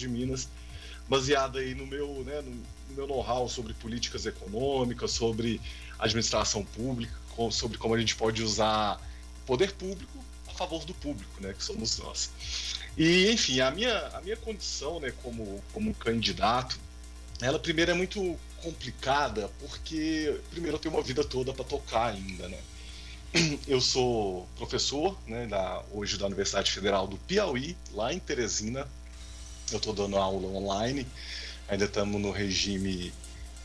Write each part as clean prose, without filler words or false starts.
de Minas, baseada aí no meu, né, no meu know-how sobre políticas econômicas, sobre administração pública, sobre como a gente pode usar o poder público a favor do público, né, que somos nós. E, enfim, a minha condição, né, como candidato, ela primeiro é muito complicada, porque primeiro eu tenho uma vida toda para tocar ainda, né? Eu sou professor, né, hoje da Universidade Federal do Piauí, lá em Teresina. Eu estou dando aula online, ainda estamos no regime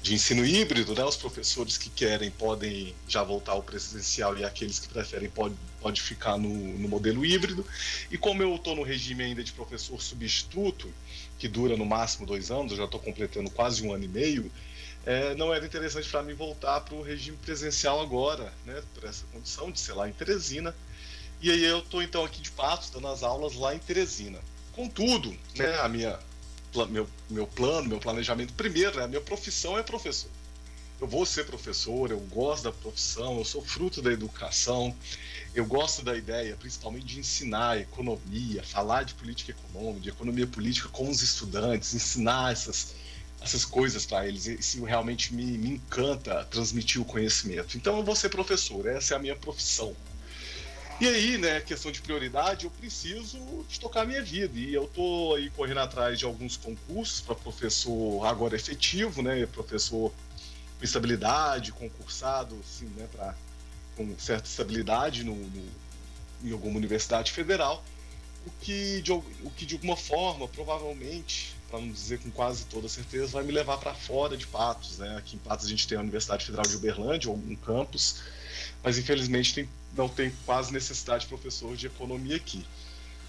de ensino híbrido, né? Os professores que querem podem já voltar ao presencial e aqueles que preferem pode ficar no modelo híbrido. E como eu estou no regime ainda de professor substituto, que dura no máximo 2 anos, eu já estou completando quase 1 ano e meio, não era interessante para mim voltar para o regime presencial agora, né? Por essa condição de ser lá em Teresina. E aí eu estou então aqui de Patos, dando as aulas lá em Teresina. Contudo, né, meu plano, meu planejamento, primeiro, né, a minha profissão é professor. Eu vou ser professor, eu gosto da profissão, eu sou fruto da educação, eu gosto da ideia, principalmente de ensinar economia, falar de política econômica, de economia política com os estudantes, ensinar essas coisas para eles. Isso realmente me encanta transmitir o conhecimento. Então eu vou ser professor, essa é a minha profissão. E aí, né, questão de prioridade, eu preciso de tocar a minha vida. E eu tô aí correndo atrás de alguns concursos para professor agora efetivo, né, professor com estabilidade, concursado, assim, né, com certa estabilidade em alguma universidade federal, o que de alguma forma, provavelmente, para não dizer com quase toda certeza, vai me levar para fora de Patos, né? Aqui em Patos a gente tem a Universidade Federal de Uberlândia, um campus, mas infelizmente não tem quase necessidade de professor de economia aqui.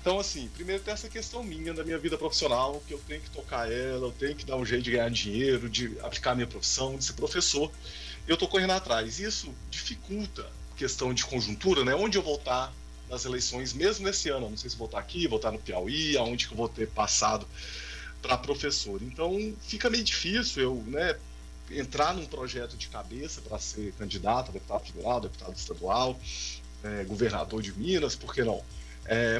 Então, assim, primeiro tem essa questão minha da minha vida profissional, que eu tenho que tocar ela, eu tenho que dar um jeito de ganhar dinheiro, de aplicar a minha profissão, de ser professor. Eu estou correndo atrás. Isso dificulta a questão de conjuntura, né? Onde eu vou estar nas eleições, mesmo nesse ano. Eu não sei se vou estar aqui, vou estar no Piauí, aonde que eu vou ter passado para professor. Então, fica meio difícil eu, né, entrar num projeto de cabeça para ser candidato a deputado federal, deputado estadual, governador de Minas, por que não?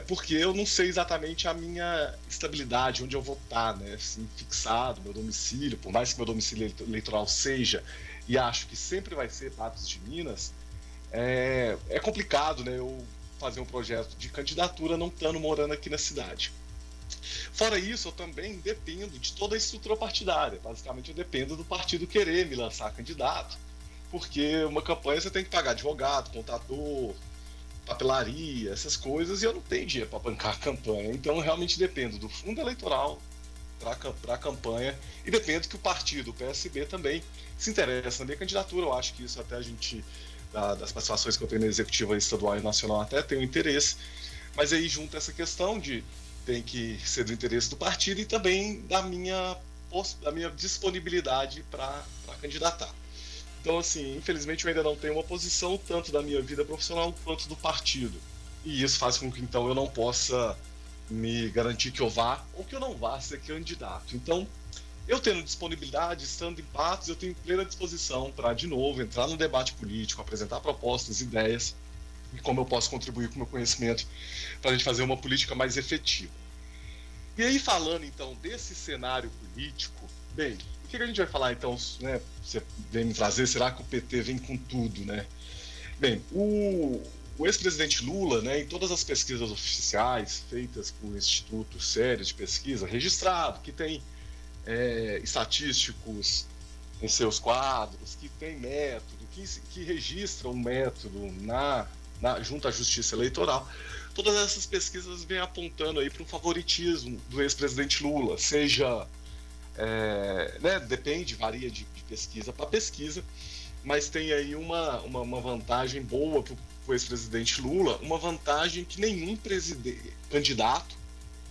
Porque eu não sei exatamente a minha estabilidade, onde eu vou estar, né? Assim, fixado, meu domicílio, por mais que meu domicílio eleitoral seja, e acho que sempre vai ser Patos de Minas, é complicado, né? Eu fazer um projeto de candidatura não estando morando aqui na cidade. Fora isso, eu também dependo de toda a estrutura partidária. Basicamente, eu dependo do partido querer me lançar candidato, porque uma campanha você tem que pagar advogado, contador, papelaria, essas coisas, e eu não tenho dinheiro para bancar a campanha. Então, realmente dependo do fundo eleitoral para a campanha e dependo que o partido, o PSB, também se interesse na minha candidatura. Eu acho que isso até a gente, das participações que eu tenho na executiva estadual e nacional, até tem um interesse. Mas aí junta essa questão de tem que ser do interesse do partido e também da minha disponibilidade para candidatar. Então, assim, infelizmente eu ainda não tenho uma posição tanto da minha vida profissional quanto do partido. E isso faz com que, então, eu não possa me garantir que eu vá ou que eu não vá ser candidato. Então, eu tendo disponibilidade, estando em Patos, eu tenho plena disposição para, de novo, entrar no debate político, apresentar propostas, ideias e como eu posso contribuir com o meu conhecimento para a gente fazer uma política mais efetiva. E aí, falando, então, desse cenário político, bem, o que a gente vai falar, então, né? Você vem me trazer, será que o PT vem com tudo, né? Bem, o ex-presidente Lula, né, em todas as pesquisas oficiais feitas por institutos sérios de pesquisa, registrado, que tem estatísticos em seus quadros, que tem método, que registra um método junto à Justiça Eleitoral, todas essas pesquisas vêm apontando aí para o favoritismo do ex-presidente Lula, seja né, depende, varia de pesquisa para pesquisa, mas tem aí uma vantagem boa para o ex-presidente Lula, uma vantagem que nenhum candidato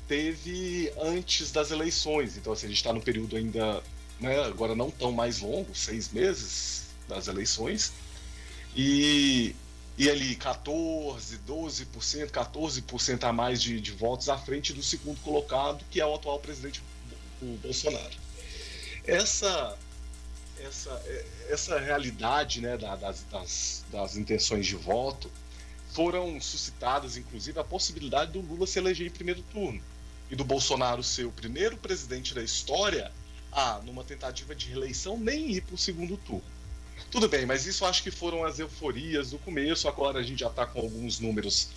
teve antes das eleições. Então, assim, a gente está no período ainda, né, agora não tão mais longo, 6 meses das eleições, e ali 14% a mais de votos à frente do segundo colocado, que é o atual presidente o Bolsonaro. Essa realidade, né, das intenções de voto foram suscitadas, inclusive, a possibilidade do Lula se eleger em primeiro turno. e do Bolsonaro ser o primeiro presidente da história a, numa tentativa de reeleição, nem ir para o segundo turno. Tudo bem, mas isso acho que foram as euforias do começo. Agora a gente já está com alguns números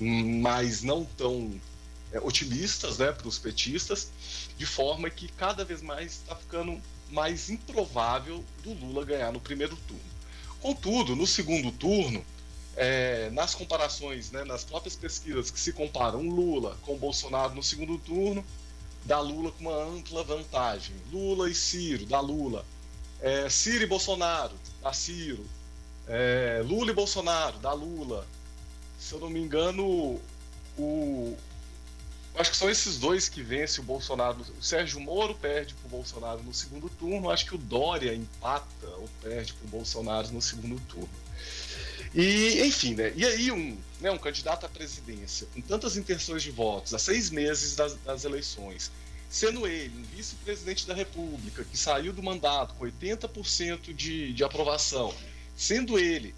mais não tão otimistas, né, para os petistas, de forma que cada vez mais está ficando mais improvável do Lula ganhar no primeiro turno. Contudo, no segundo turno, nas comparações, né, nas próprias pesquisas que se comparam Lula com Bolsonaro no segundo turno, dá Lula com uma ampla vantagem. Lula e Ciro, dá Lula. Ciro e Bolsonaro, dá Ciro. Lula e Bolsonaro, dá Lula. Se eu não me engano, acho que são esses dois que vencem o Bolsonaro. O Sérgio Moro perde para o Bolsonaro no segundo turno. Acho que o Dória empata ou perde para o Bolsonaro no segundo turno. E, enfim, né? E aí um candidato à presidência com tantas intenções de votos a 6 meses das eleições, sendo ele um vice-presidente da República que saiu do mandato com 80% de aprovação, sendo ele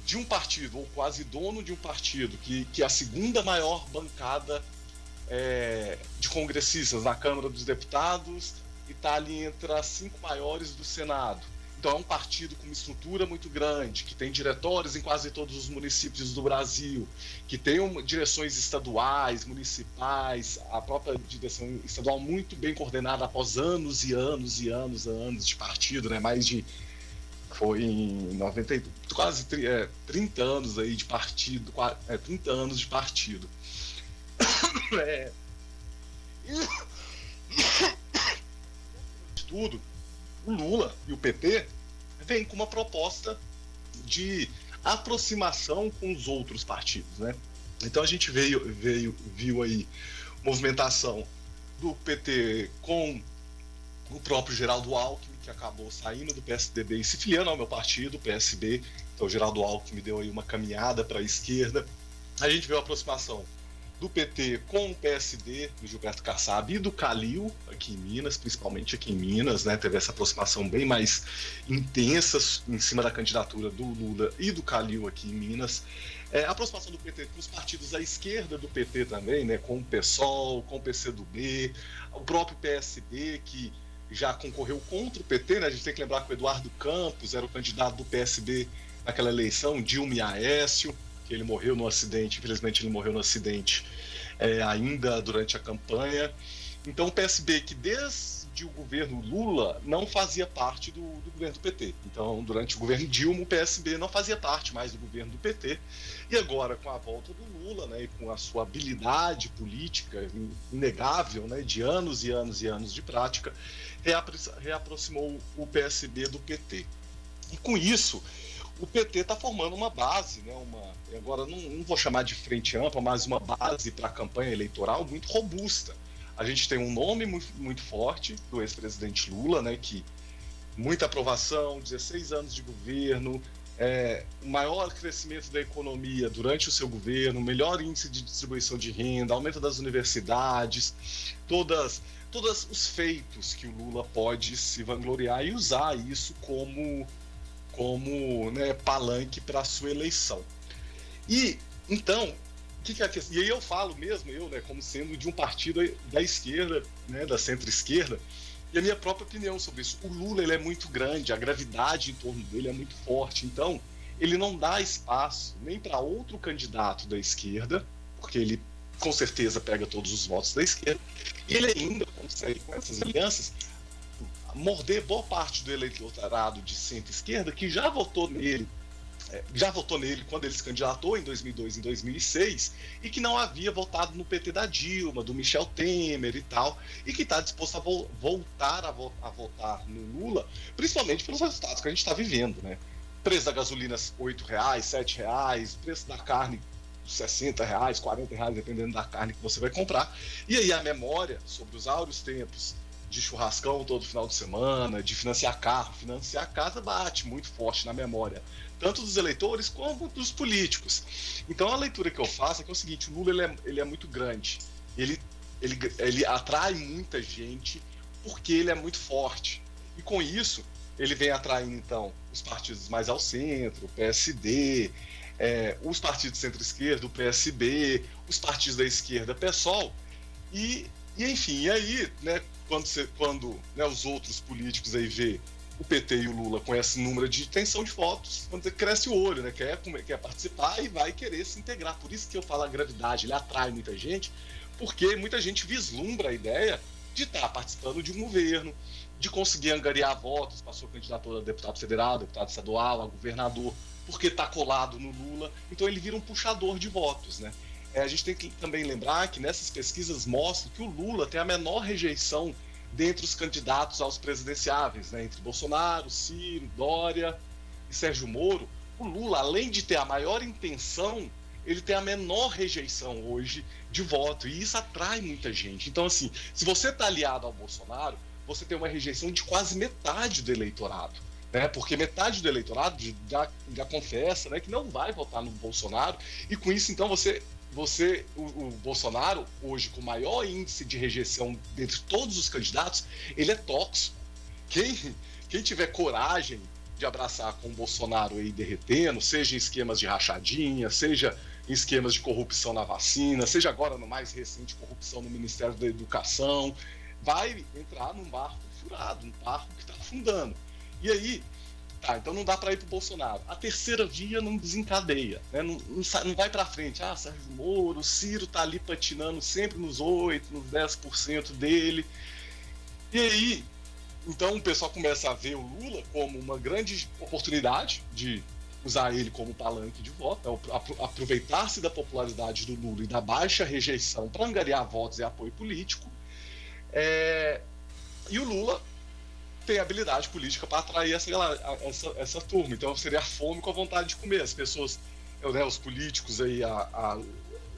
de um partido, ou quase dono de um partido, que é a segunda maior bancada de congressistas na Câmara dos Deputados e está ali entre as 5 maiores do Senado. Então é um partido com uma estrutura muito grande, que tem diretórios em quase todos os municípios do Brasil, que tem direções estaduais, municipais, a própria direção estadual muito bem coordenada após anos e anos e anos de partido, né? Foi em 90, quase 30 anos aí de partido, 30 anos de partido. De tudo, o Lula e o PT vêm com uma proposta de aproximação com os outros partidos, né? Então a gente viu aí movimentação do PT com o próprio Geraldo Alckmin, que acabou saindo do PSDB e se filiando ao meu partido, o PSB. Então o Geraldo Alckmin deu aí uma caminhada para a esquerda. A gente viu a aproximação do PT com o PSD, do Gilberto Kassab, e do Calil, aqui em Minas, principalmente aqui em Minas, né? Teve essa aproximação bem mais intensa em cima da candidatura do Lula e do Calil aqui em Minas. A aproximação do PT com os partidos à esquerda do PT também, né? Com o PSOL, com o PCdoB, o próprio PSB, que já concorreu contra o PT, né? A gente tem que lembrar que o Eduardo Campos era o candidato do PSB naquela eleição, Dilma e Aécio, que ele morreu no acidente, infelizmente ele morreu no acidente ainda durante a campanha. Então o PSB, que desde o governo Lula não fazia parte do governo do PT. Então durante o governo Dilma o PSB não fazia parte mais do governo do PT. E agora com a volta do Lula, né, e com a sua habilidade política inegável, né, de anos e anos e anos de prática, reaproximou o PSB do PT. E com isso o PT está formando uma base, né, agora não vou chamar de frente ampla, mas uma base para a campanha eleitoral muito robusta. A gente tem um nome muito, muito forte do ex-presidente Lula, né, que muita aprovação, 16 anos de governo, o maior crescimento da economia durante o seu governo, melhor índice de distribuição de renda, aumento das universidades, todos os feitos que o Lula pode se vangloriar e usar isso como né, palanque para a sua eleição. E então, que é a questão? E aí eu falo mesmo, né, como sendo de um partido da esquerda, né, da centro-esquerda, e a minha própria opinião sobre isso. O Lula, ele é muito grande, a gravidade em torno dele é muito forte, então ele não dá espaço nem para outro candidato da esquerda, porque ele com certeza pega todos os votos da esquerda, e ele ainda consegue, com essas alianças, morder boa parte do eleitorado de centro-esquerda que já votou nele quando ele se candidatou em 2002 e em 2006 e que não havia votado no PT da Dilma, do Michel Temer e tal, e que está disposto a voltar a votar no Lula, principalmente pelos resultados que a gente está vivendo, né? Preço da gasolina R$8, R$7, preço da carne R$60, R$40, dependendo da carne que você vai comprar. E aí a memória sobre os áureos tempos de churrascão todo final de semana, de financiar carro, financiar casa, bate muito forte na memória, tanto dos eleitores como dos políticos. Então a leitura que eu faço é que é o seguinte: o Lula ele é muito grande, ele atrai muita gente porque ele é muito forte, e com isso ele vem atraindo então os partidos mais ao centro, o PSD, os partidos de centro-esquerda, o PSB, os partidos da esquerda, PSOL. E, enfim, e aí, né, quando né, os outros políticos aí vê o PT e o Lula com esse número de intenção de votos, quando cresce o olho, né, quer participar e vai querer se integrar. Por isso que eu falo a gravidade, ele atrai muita gente, porque muita gente vislumbra a ideia de estar participando de um governo, de conseguir angariar votos para sua candidatura a deputado federal, deputado estadual, a governador, porque está colado no Lula. Então ele vira um puxador de votos, né? A gente tem que também lembrar que nessas pesquisas mostram que o Lula tem a menor rejeição dentre os candidatos aos presidenciáveis, né? Entre Bolsonaro, Ciro, Dória e Sérgio Moro. O Lula, além de ter a maior intenção, ele tem a menor rejeição hoje de voto, e isso atrai muita gente. Então, assim, se você está aliado ao Bolsonaro, você tem uma rejeição de quase metade do eleitorado, né? Porque metade do eleitorado já confessa, né, que não vai votar no Bolsonaro, e com isso, então, o Bolsonaro, hoje, com o maior índice de rejeição dentre todos os candidatos, ele é tóxico. Quem tiver coragem de abraçar com o Bolsonaro aí derretendo, seja em esquemas de rachadinha, seja em esquemas de corrupção na vacina, seja agora no mais recente, corrupção no Ministério da Educação, vai entrar num barco furado, um barco que está afundando. E aí, então não dá para ir para o Bolsonaro. A terceira via não desencadeia, né? Não vai para frente. Sérgio Moro, o Ciro está ali patinando sempre nos 8%, nos 10% dele. E aí, então o pessoal começa a ver o Lula como uma grande oportunidade de usar ele como palanque de voto, né? Aproveitar-se da popularidade do Lula e da baixa rejeição para angariar votos e apoio político. E o Lula tem habilidade política para atrair essa turma. Então seria a fome com a vontade de comer. As pessoas, né, os políticos aí,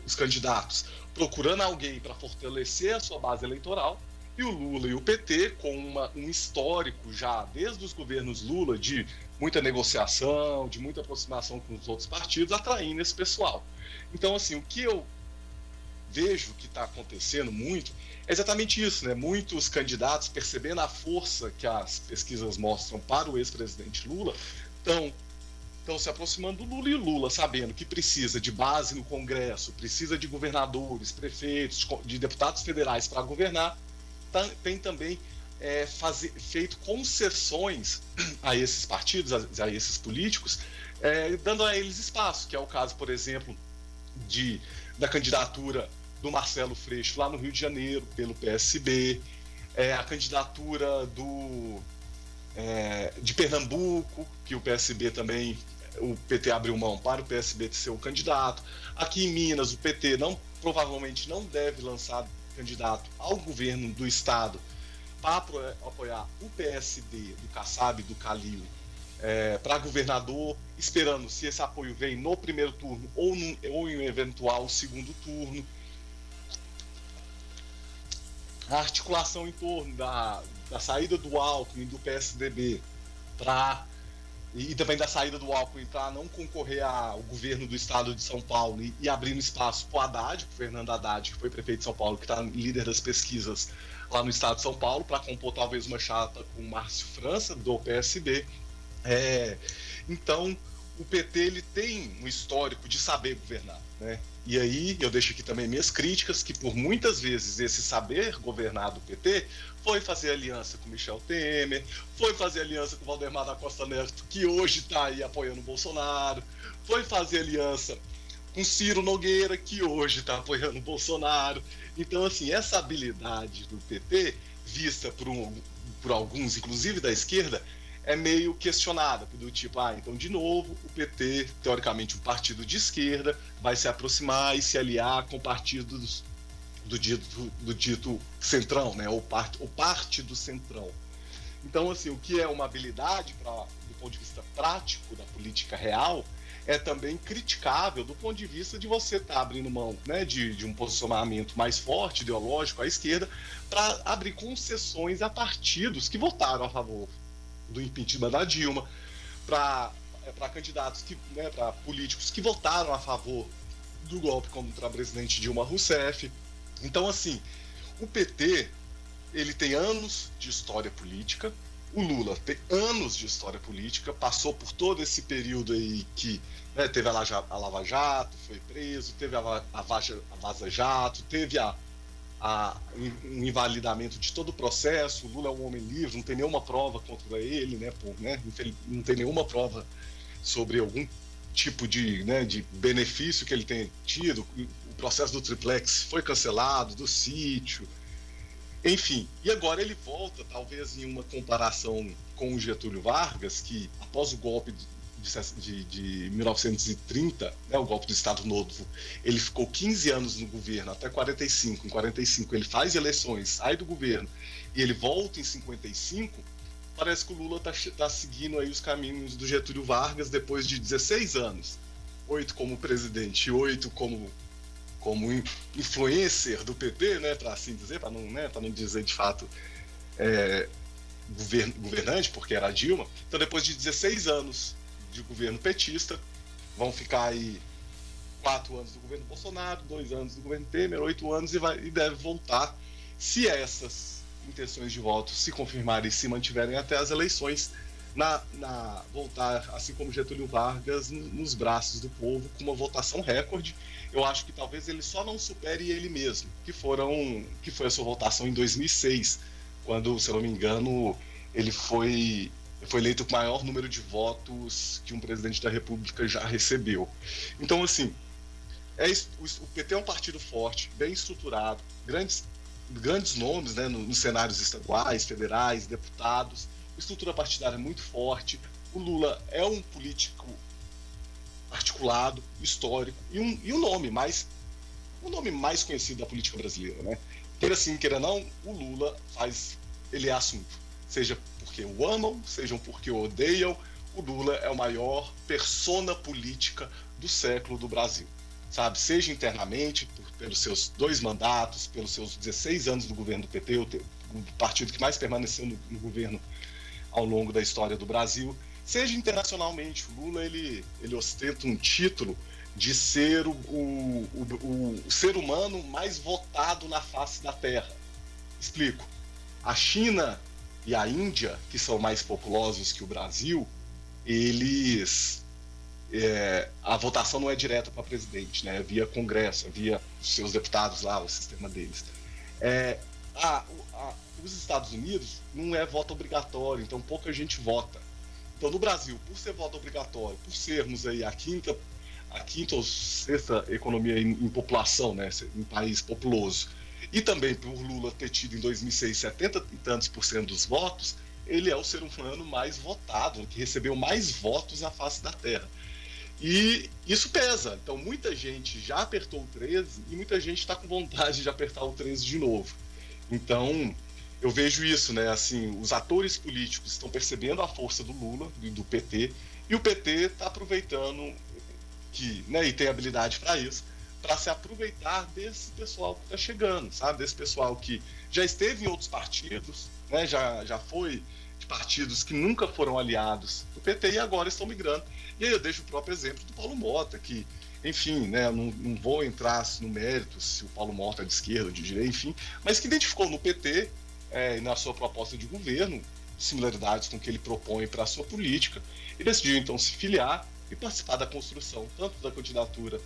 os candidatos, procurando alguém para fortalecer a sua base eleitoral, e o Lula e o PT com um histórico já desde os governos Lula de muita negociação, de muita aproximação com os outros partidos, atraindo esse pessoal. Então, assim, o que eu vejo que está acontecendo muito é exatamente isso, né? Muitos candidatos, percebendo a força que as pesquisas mostram para o ex-presidente Lula, estão se aproximando do Lula, e o Lula, sabendo que precisa de base no Congresso, precisa de governadores, prefeitos, de deputados federais para governar, tem também feito concessões a esses partidos, a esses políticos, dando a eles espaço, que é o caso, por exemplo, da candidatura do Marcelo Freixo lá no Rio de Janeiro, pelo PSB, a candidatura de Pernambuco, que o PSB também, o PT abriu mão para o PSB ser o candidato. Aqui em Minas, o PT provavelmente não deve lançar candidato ao governo do estado para apoiar o PSD do Kassab, do Calil, para governador, esperando se esse apoio vem no primeiro turno ou em um eventual segundo turno. A articulação em torno da saída do Alckmin do PSDB e também da saída do Alckmin para não concorrer ao governo do estado de São Paulo e abrindo espaço para o Haddad, para o Fernando Haddad, que foi prefeito de São Paulo, que está líder das pesquisas lá no estado de São Paulo, para compor talvez uma chapa com o Márcio França, do PSB. Então, o PT ele tem um histórico de saber governar, né? E aí eu deixo aqui também minhas críticas, que por muitas vezes esse saber governar do PT foi fazer aliança com Michel Temer, foi fazer aliança com Valdemar da Costa Neto, que hoje está aí apoiando o Bolsonaro, foi fazer aliança com Ciro Nogueira, que hoje está apoiando o Bolsonaro. Então, assim, essa habilidade do PT, vista por alguns, inclusive da esquerda, é meio questionada, do tipo, então de novo o PT, teoricamente um partido de esquerda, vai se aproximar e se aliar com partidos do dito centrão, né, ou parte do centrão. Então, assim, o que é uma habilidade do ponto de vista prático da política real é também criticável do ponto de vista de você estar abrindo mão, né, de um posicionamento mais forte, ideológico, à esquerda, para abrir concessões a partidos que votaram a favor do impeachment da Dilma, para candidatos, para políticos que votaram a favor do golpe contra a presidente Dilma Rousseff. Então, assim, o PT ele tem anos de história política, o Lula tem anos de história política, passou por todo esse período aí que, né, teve a Lava Jato, foi preso, teve a Vaza Jato, teve a um invalidamento de todo o processo. O Lula é um homem livre, não tem nenhuma prova contra ele, né, não tem nenhuma prova sobre algum tipo de benefício que ele tenha tido. O processo do triplex foi cancelado, do sítio, enfim. E agora ele volta, talvez em uma comparação com o Getúlio Vargas, que após o golpe de 1930, né, o golpe do Estado Novo, ele ficou 15 anos no governo, até 45. Em 45 ele faz eleições, sai do governo e ele volta em 55. Parece que o Lula está seguindo aí os caminhos do Getúlio Vargas depois de 16 anos. 8 como presidente e 8 como influencer do PT, né, para assim dizer, para não dizer de fato governante, porque era a Dilma. Então, depois de 16 anos de governo petista, vão ficar aí 4 anos do governo Bolsonaro, 2 anos do governo Temer, 8 anos e deve voltar, se essas intenções de voto se confirmarem e se mantiverem até as eleições, voltar, assim como Getúlio Vargas, nos braços do povo, com uma votação recorde. Eu acho que talvez ele só não supere ele mesmo, que foi a sua votação em 2006, quando, se eu não me engano, ele foi eleito com o maior número de votos que um presidente da República já recebeu. Então, assim, o PT é um partido forte, bem estruturado, grandes nomes, né, nos cenários estaduais, federais, deputados, estrutura partidária muito forte. O Lula é um político articulado, histórico e um nome mais conhecido da política brasileira, né? Queira sim, queira não, o Lula ele é assunto. Seja porque o amam, sejam porque o odeiam, o Lula é o maior persona política do século do Brasil, sabe? Seja internamente, pelos seus 2 mandatos, pelos seus 16 anos do governo do PT, o partido que mais permaneceu no governo ao longo da história do Brasil, seja internacionalmente. O Lula ele ostenta um título de ser o ser humano mais votado na face da Terra. Explico. A China e a Índia, que são mais populosos que o Brasil, a votação não é direta para presidente, né? É via Congresso, via os seus deputados lá, o sistema deles. Os Estados Unidos não é voto obrigatório, então pouca gente vota. Então, no Brasil, por ser voto obrigatório, por sermos aí a quinta ou sexta economia em população, né, em país populoso, e também por Lula ter tido em 2006 70 e tantos % dos votos, ele é o ser humano mais votado, que recebeu mais votos na face da Terra. E isso pesa. Então, muita gente já apertou o 13 e muita gente está com vontade de apertar o 13 de novo. Então, eu vejo isso, né? Assim, os atores políticos estão percebendo a força do Lula, do PT, e o PT está aproveitando e tem habilidade para isso, para se aproveitar desse pessoal que está chegando, sabe? Desse pessoal que já esteve em outros partidos, né? Já foi de partidos que nunca foram aliados do PT e agora estão migrando. E aí eu deixo o próprio exemplo do Paulo Motta, que, enfim, né, não vou entrar no mérito se o Paulo Motta é de esquerda ou de direita, enfim, mas que identificou no PT, na sua proposta de governo, similaridades com o que ele propõe para a sua política, e decidiu então se filiar e participar da construção tanto da candidatura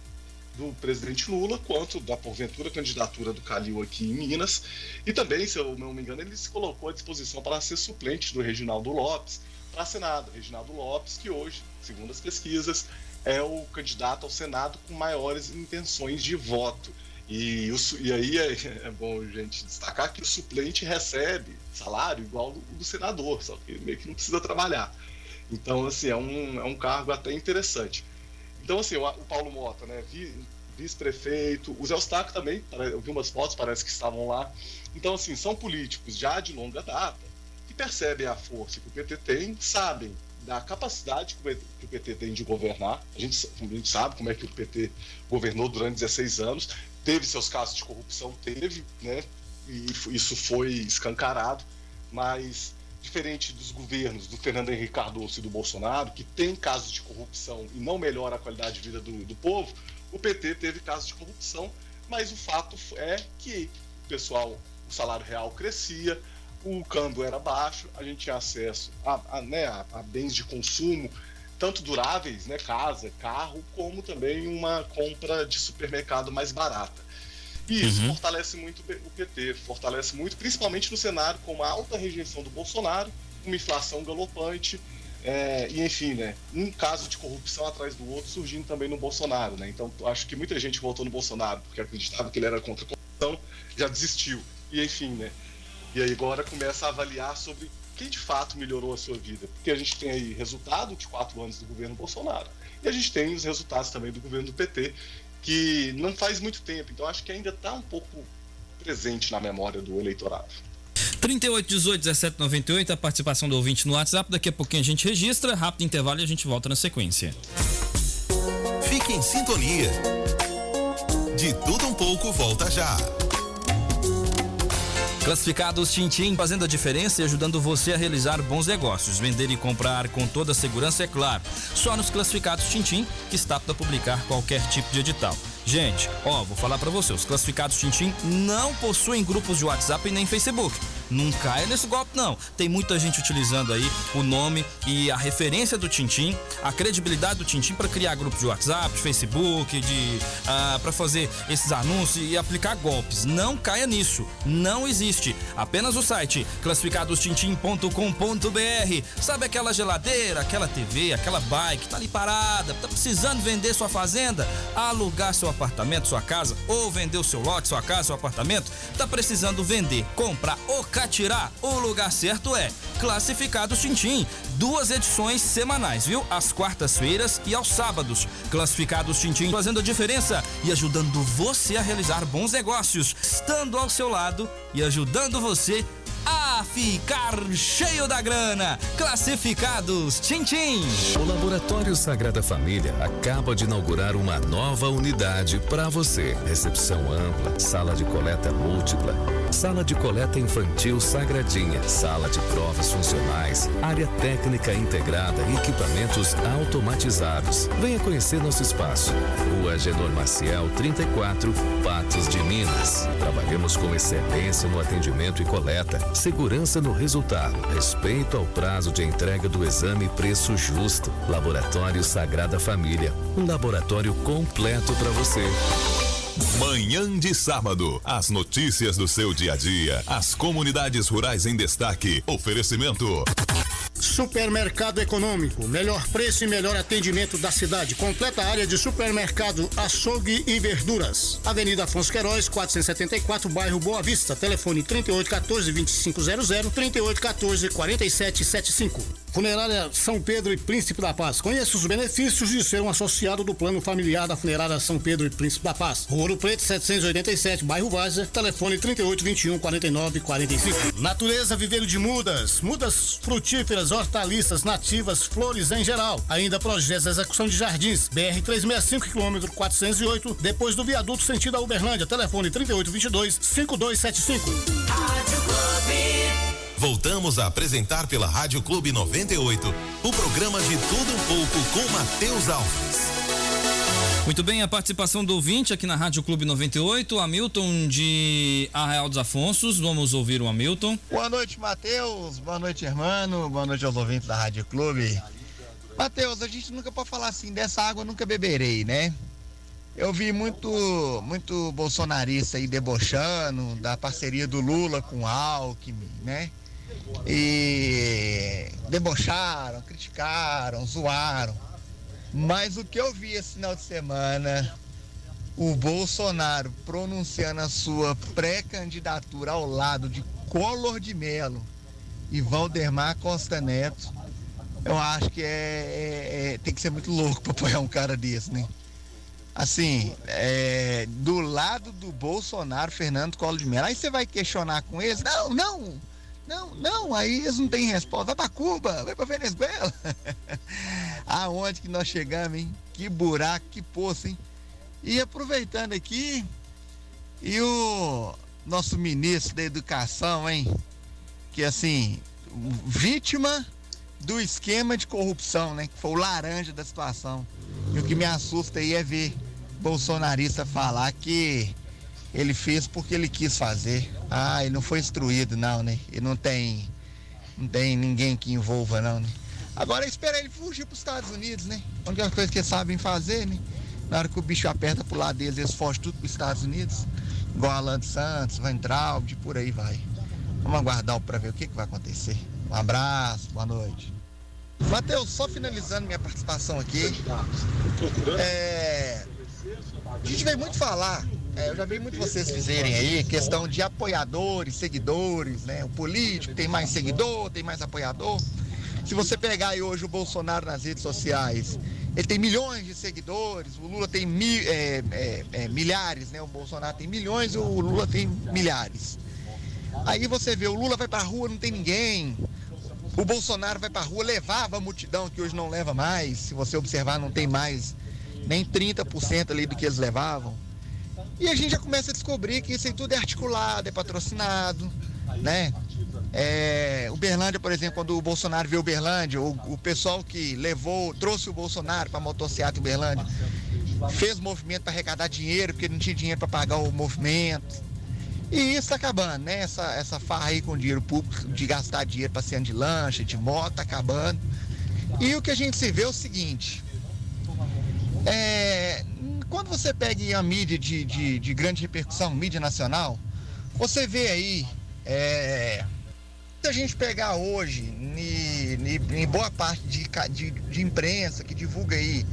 do presidente Lula, quanto da, porventura, candidatura do Calil aqui em Minas, e também, se eu não me engano, ele se colocou à disposição para ser suplente do Reginaldo Lopes para Senado. Reginaldo Lopes, que hoje, segundo as pesquisas, é o candidato ao Senado com maiores intenções de voto. E aí é bom a gente destacar que o suplente recebe salário igual ao do senador, só que meio que não precisa trabalhar. Então, assim, é um cargo até interessante. Então, assim, o Paulo Motta, né, vice-prefeito, o Zé Eustáquio também, eu vi umas fotos, parece que estavam lá. Então, assim, são políticos já de longa data que percebem a força que o PT tem, sabem da capacidade que o PT tem de governar. A gente sabe como é que o PT governou durante 16 anos, teve seus casos de corrupção, né, e isso foi escancarado, mas diferente dos governos do Fernando Henrique Cardoso e do Bolsonaro, que tem casos de corrupção e não melhora a qualidade de vida do povo, o PT teve casos de corrupção, mas o fato é que o salário real crescia, o câmbio era baixo, a gente tinha acesso a bens de consumo, tanto duráveis, né, casa, carro, como também uma compra de supermercado mais barata. E isso fortalece muito o PT, fortalece muito, principalmente no cenário com uma alta rejeição do Bolsonaro, uma inflação galopante, e enfim, né, um caso de corrupção atrás do outro surgindo também no Bolsonaro, né? Então acho que muita gente votou no Bolsonaro porque acreditava que ele era contra a corrupção, já desistiu, e enfim, né, e aí agora começa a avaliar sobre quem de fato melhorou a sua vida, porque a gente tem aí resultado de 4 anos do governo Bolsonaro, e a gente tem os resultados também do governo do PT, que não faz muito tempo, então acho que ainda está um pouco presente na memória do eleitorado. 3818-1798, a participação do ouvinte no WhatsApp. Daqui a pouquinho a gente registra, rápido intervalo e a gente volta na sequência. Fique em sintonia. De tudo um pouco volta já. Classificados Tintim, fazendo a diferença e ajudando você a realizar bons negócios. Vender e comprar com toda a segurança, é claro. Só nos Classificados Tintim, que está apto a publicar qualquer tipo de edital. Gente, vou falar pra você, os Classificados Tintim não possuem grupos de WhatsApp e nem Facebook. Não caia nesse golpe, não. Tem muita gente utilizando aí o nome e a referência do Tintim, a credibilidade do Tintim para criar grupos de WhatsApp, de Facebook, para fazer esses anúncios e aplicar golpes. Não caia nisso. Não existe. Apenas o site classificadostintim.com.br. Sabe aquela geladeira, aquela TV, aquela bike, tá ali parada, tá precisando vender sua fazenda, alugar seu apartamento, sua casa, ou vender o seu lote, sua casa, seu apartamento, tá precisando vender, comprar ou tirar, o lugar certo é Classificados Tintim, 2 edições semanais, viu? Às quartas-feiras e aos sábados. Classificados Tintim, fazendo a diferença e ajudando você a realizar bons negócios, estando ao seu lado e ajudando você a ficar cheio da grana. Classificados Tintim. O Laboratório Sagrada Família acaba de inaugurar uma nova unidade para você. Recepção ampla, sala de coleta múltipla, sala de coleta infantil Sagradinha, sala de provas funcionais, área técnica integrada e equipamentos automatizados. Venha conhecer nosso espaço. Rua Agenor Maciel 34, Patos de Minas. Trabalhamos com excelência no atendimento e coleta, segurança no resultado, respeito ao prazo de entrega do exame e preço justo. Laboratório Sagrada Família, um laboratório completo para você. Manhã de sábado, as notícias do seu dia a dia, as comunidades rurais em destaque. Oferecimento Supermercado Econômico, melhor preço e melhor atendimento da cidade. Completa área de supermercado, açougue e verduras. Avenida Afonso Queiroz, 474, bairro Boa Vista. Telefone 3814-2500, 3814-4775. Funerária São Pedro e Príncipe da Paz. Conheça os benefícios de ser um associado do plano familiar da Funerária São Pedro e Príncipe da Paz. Rua Ouro Preto, 787, bairro Várzea. Telefone 3821-4945. Natureza Viveiro de Mudas. Mudas frutíferas, hortaliças nativas, flores em geral. Ainda projetos de execução de jardins. BR-365, quilômetro 408, depois do viaduto sentido a Uberlândia. Telefone 3822-5275. Rádio Clube. Voltamos a apresentar pela Rádio Clube 98, o programa de tudo um pouco com Matheus Alves. Muito bem, a participação do ouvinte aqui na Rádio Clube 98, Hamilton de Arraial dos Afonsos. Vamos ouvir o Hamilton. Boa noite, Matheus. Boa noite, Hermano. Boa noite aos ouvintes da Rádio Clube. Matheus, a gente nunca pode falar assim, dessa água eu nunca beberei, né? Eu vi muito bolsonarista aí debochando da parceria do Lula com o Alckmin, né? E debocharam, criticaram, zoaram. Mas o que eu vi esse final de semana, o Bolsonaro pronunciando a sua pré-candidatura ao lado de Collor de Mello e Valdemar Costa Neto, eu acho que tem que ser muito louco para apoiar um cara desse, né? Assim, do lado do Bolsonaro, Fernando Collor de Mello. Aí você vai questionar com eles, não, aí eles não têm resposta. Vai pra Cuba, vai pra Venezuela. Aonde que nós chegamos, hein? Que buraco, que poço, hein? E aproveitando aqui, e o nosso ministro da Educação, hein? Que assim, vítima do esquema de corrupção, né? Que foi o laranja da situação. E o que me assusta aí é ver bolsonarista falar que ele fez porque ele quis fazer. Ele não foi instruído, não, né? E não tem ninguém que envolva, não, né? Agora espera ele fugir para os Estados Unidos, né? A única coisa que eles sabem fazer, né? Na hora que o bicho aperta pro lado deles, eles fogem tudo para os Estados Unidos. igual Alan dos Santos, Weintraub, por aí vai. Vamos aguardar para ver o que vai acontecer. Um abraço, boa noite. Matheus, só finalizando minha participação aqui, a gente veio muito falar, eu já vi muito vocês fizerem aí, questão de apoiadores, seguidores, né? O político tem mais seguidor, tem mais apoiador. Se você pegar aí hoje o Bolsonaro nas redes sociais, ele tem milhões de seguidores, o Lula tem milhares, né? O Bolsonaro tem milhões e o Lula tem milhares. Aí você vê, o Lula vai pra rua, não tem ninguém. O Bolsonaro vai pra rua, levava a multidão, que hoje não leva mais. Se você observar, não tem mais nem 30% ali do que eles levavam. E a gente já começa a descobrir que isso aí tudo é articulado, é patrocinado, né? Uberlândia, por exemplo, quando o Bolsonaro veio Uberlândia, o pessoal que trouxe o Bolsonaro para motocicleta Uberlândia, fez movimento para arrecadar dinheiro, porque não tinha dinheiro para pagar o movimento. E isso está acabando, né? Essa farra aí com dinheiro público, de gastar dinheiro passeando de lancha, de moto, tá acabando. E o que a gente se vê é o seguinte, quando você pega a mídia de grande repercussão, mídia nacional, você vê aí, se a gente pegar hoje, em boa parte de imprensa que divulga aí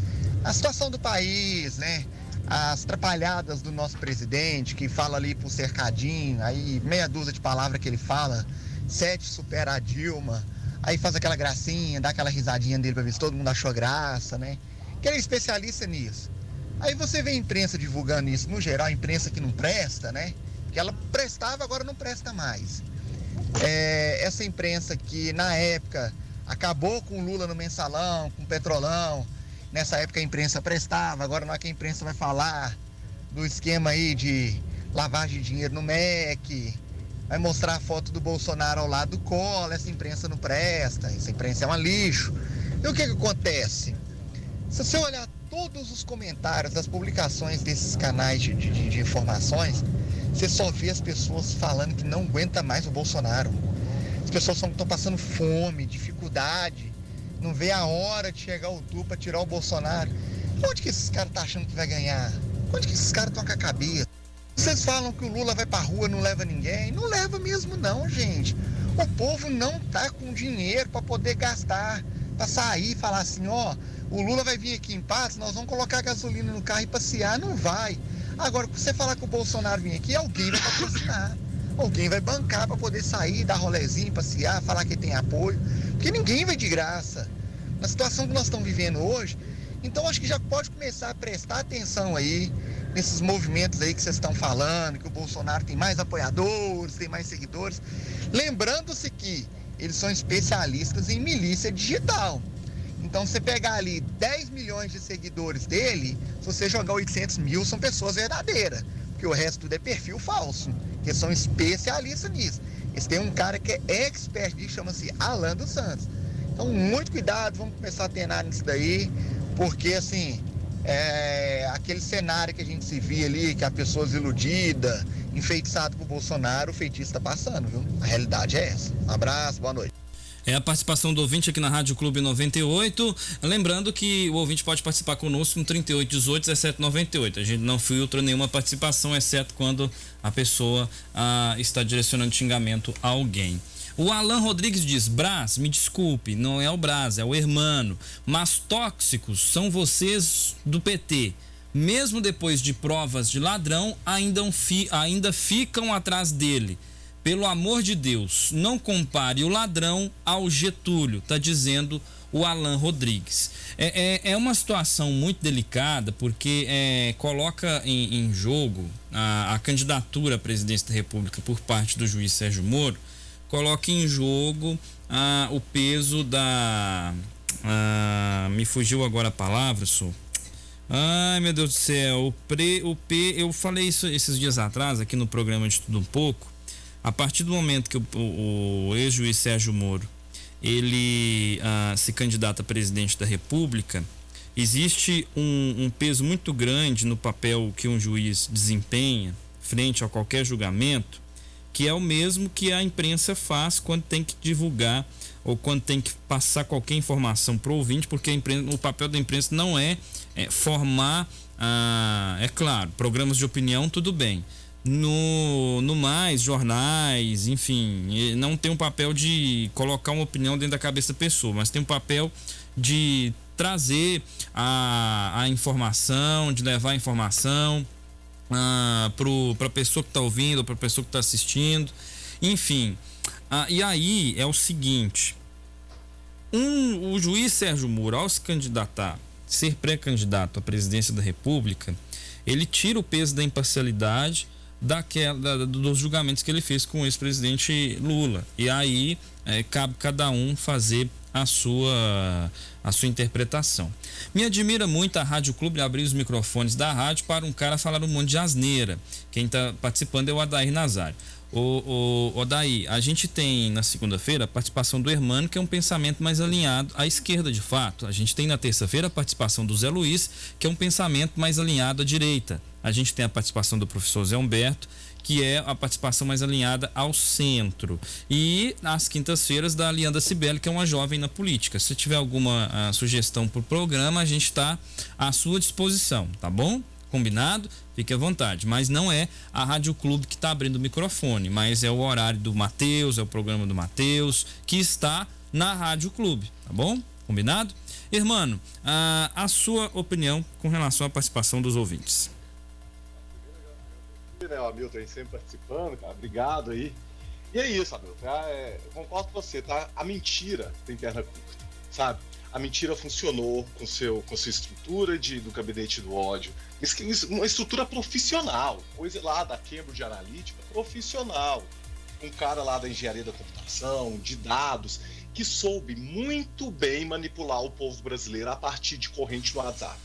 a situação do país, né? As trapalhadas do nosso presidente, que fala ali pro cercadinho, aí meia dúzia de palavras que ele fala, 7 supera a Dilma, aí faz aquela gracinha, dá aquela risadinha dele pra ver se todo mundo achou graça, né? Que ele é especialista nisso. Aí você vê a imprensa divulgando isso, no geral, a imprensa que não presta, né? Que ela prestava, agora não presta mais. Essa imprensa que na época acabou com o Lula no mensalão, com o Petrolão. Nessa época a imprensa prestava, agora não é que a imprensa vai falar do esquema aí de lavagem de dinheiro no MEC, vai mostrar a foto do Bolsonaro ao lado do Collor. Essa imprensa não presta, essa imprensa é um lixo. E o que acontece? Se você olhar todos os comentários das publicações desses canais de informações, você só vê as pessoas falando que não aguenta mais o Bolsonaro. As pessoas estão passando fome, dificuldade, não vê a hora de chegar o Tu para tirar o Bolsonaro. Onde que esses caras estão achando que vai ganhar? Onde que esses caras estão com a cabeça? Vocês falam que o Lula vai pra rua, não leva ninguém. Não leva mesmo não, gente. O povo não tá com dinheiro para poder gastar, para sair e falar assim, o Lula vai vir aqui em Patos, nós vamos colocar gasolina no carro e passear. Não vai. Agora, se você falar que o Bolsonaro vir aqui, alguém vai patrocinar. Alguém vai bancar para poder sair, dar rolezinho, passear, falar que tem apoio. Porque ninguém vai de graça. Na situação que nós estamos vivendo hoje, então acho que já pode começar a prestar atenção aí nesses movimentos aí que vocês estão falando, que o Bolsonaro tem mais apoiadores, tem mais seguidores. Lembrando-se que eles são especialistas em milícia digital. Então, se você pegar ali 10 milhões de seguidores dele, se você jogar 800 mil, são pessoas verdadeiras. Porque o resto tudo é perfil falso. Que são especialistas nisso. Eles têm um cara que é expert nisso, chama-se Alan dos Santos. Então, muito cuidado, vamos começar a atenar nisso daí, porque, assim, aquele cenário que a gente se via ali, que a pessoa iludida, enfeitiçada por Bolsonaro, o feitiço está passando, viu? A realidade é essa. Um abraço, boa noite. É a participação do ouvinte aqui na Rádio Clube 98. Lembrando que o ouvinte pode participar conosco no 3818-1798. A gente não filtra nenhuma participação, exceto quando a pessoa está direcionando xingamento a alguém. O Alan Rodrigues diz: Brás, me desculpe, não é o Brás, é o Hermano. Mas tóxicos são vocês do PT. Mesmo depois de provas de ladrão, ainda ficam atrás dele. Pelo amor de Deus, não compare o ladrão ao Getúlio, tá dizendo o Alan Rodrigues. É uma situação muito delicada, porque coloca em jogo a candidatura à presidência da República por parte do juiz Sérgio Moro, coloca em jogo o peso da... me fugiu agora a palavra, senhor. Ai, meu Deus do céu, eu falei isso esses dias atrás aqui no programa de Tudo Um Pouco. A partir do momento que o ex-juiz Sérgio Moro ele se candidata a presidente da República, existe um peso muito grande no papel que um juiz desempenha frente a qualquer julgamento, que é o mesmo que a imprensa faz quando tem que divulgar ou quando tem que passar qualquer informação para o ouvinte, porque o papel da imprensa não é formar, é claro, programas de opinião, tudo bem. no mais, jornais, enfim, não tem um papel de colocar uma opinião dentro da cabeça da pessoa, mas tem um papel de trazer a informação, de levar a informação para a pessoa que está ouvindo, para a pessoa que está assistindo, enfim. E aí é o seguinte, o juiz Sérgio Moro, ao se candidatar, ser pré-candidato à presidência da República, ele tira o peso da imparcialidade dos julgamentos que ele fez com o ex-presidente Lula. E aí cabe cada um fazer a sua interpretação. Me admira muito a Rádio Clube abrir os microfones da rádio para um cara falar um monte de asneira. Quem está participando é o Adair Nazário. Odair, a gente tem na segunda-feira a participação do Hermano, que é um pensamento mais alinhado à esquerda de fato. A gente tem na terça-feira a participação do Zé Luiz, que é um pensamento mais alinhado à direita. A gente tem a participação do professor Zé Humberto, que é a participação mais alinhada ao centro. E às quintas-feiras da Alianda Cibele, que é uma jovem na política. Se tiver alguma sugestão para o programa, a gente está à sua disposição, tá bom? Combinado? Fique à vontade. Mas não é a Rádio Clube que está abrindo o microfone, mas é o horário do Matheus, é o programa do Matheus, que está na Rádio Clube, tá bom? Combinado? Hermano, a sua opinião com relação à participação dos ouvintes. O Hamilton aí sempre participando, cara, obrigado aí. E é isso, Hamilton, eu concordo com você, tá? A mentira tem perna curta, sabe? A mentira funcionou com sua estrutura do gabinete do ódio, uma estrutura profissional, coisa lá da Cambridge Analytica, profissional, um cara lá da engenharia da computação, de dados, que soube muito bem manipular o povo brasileiro a partir de corrente no WhatsApp.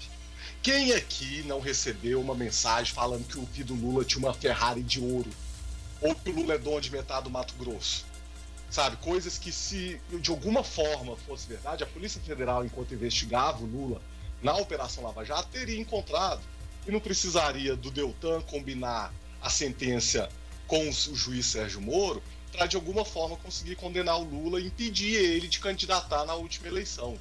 Quem aqui não recebeu uma mensagem falando que o filho do Lula tinha uma Ferrari de ouro, ou que o Lula é dono de metade do Mato Grosso? Sabe, coisas que, se de alguma forma fosse verdade, a Polícia Federal, enquanto investigava o Lula na Operação Lava Jato, teria encontrado, e não precisaria do Deltan combinar a sentença com o juiz Sérgio Moro para de alguma forma conseguir condenar o Lula e impedir ele de candidatar na última eleição,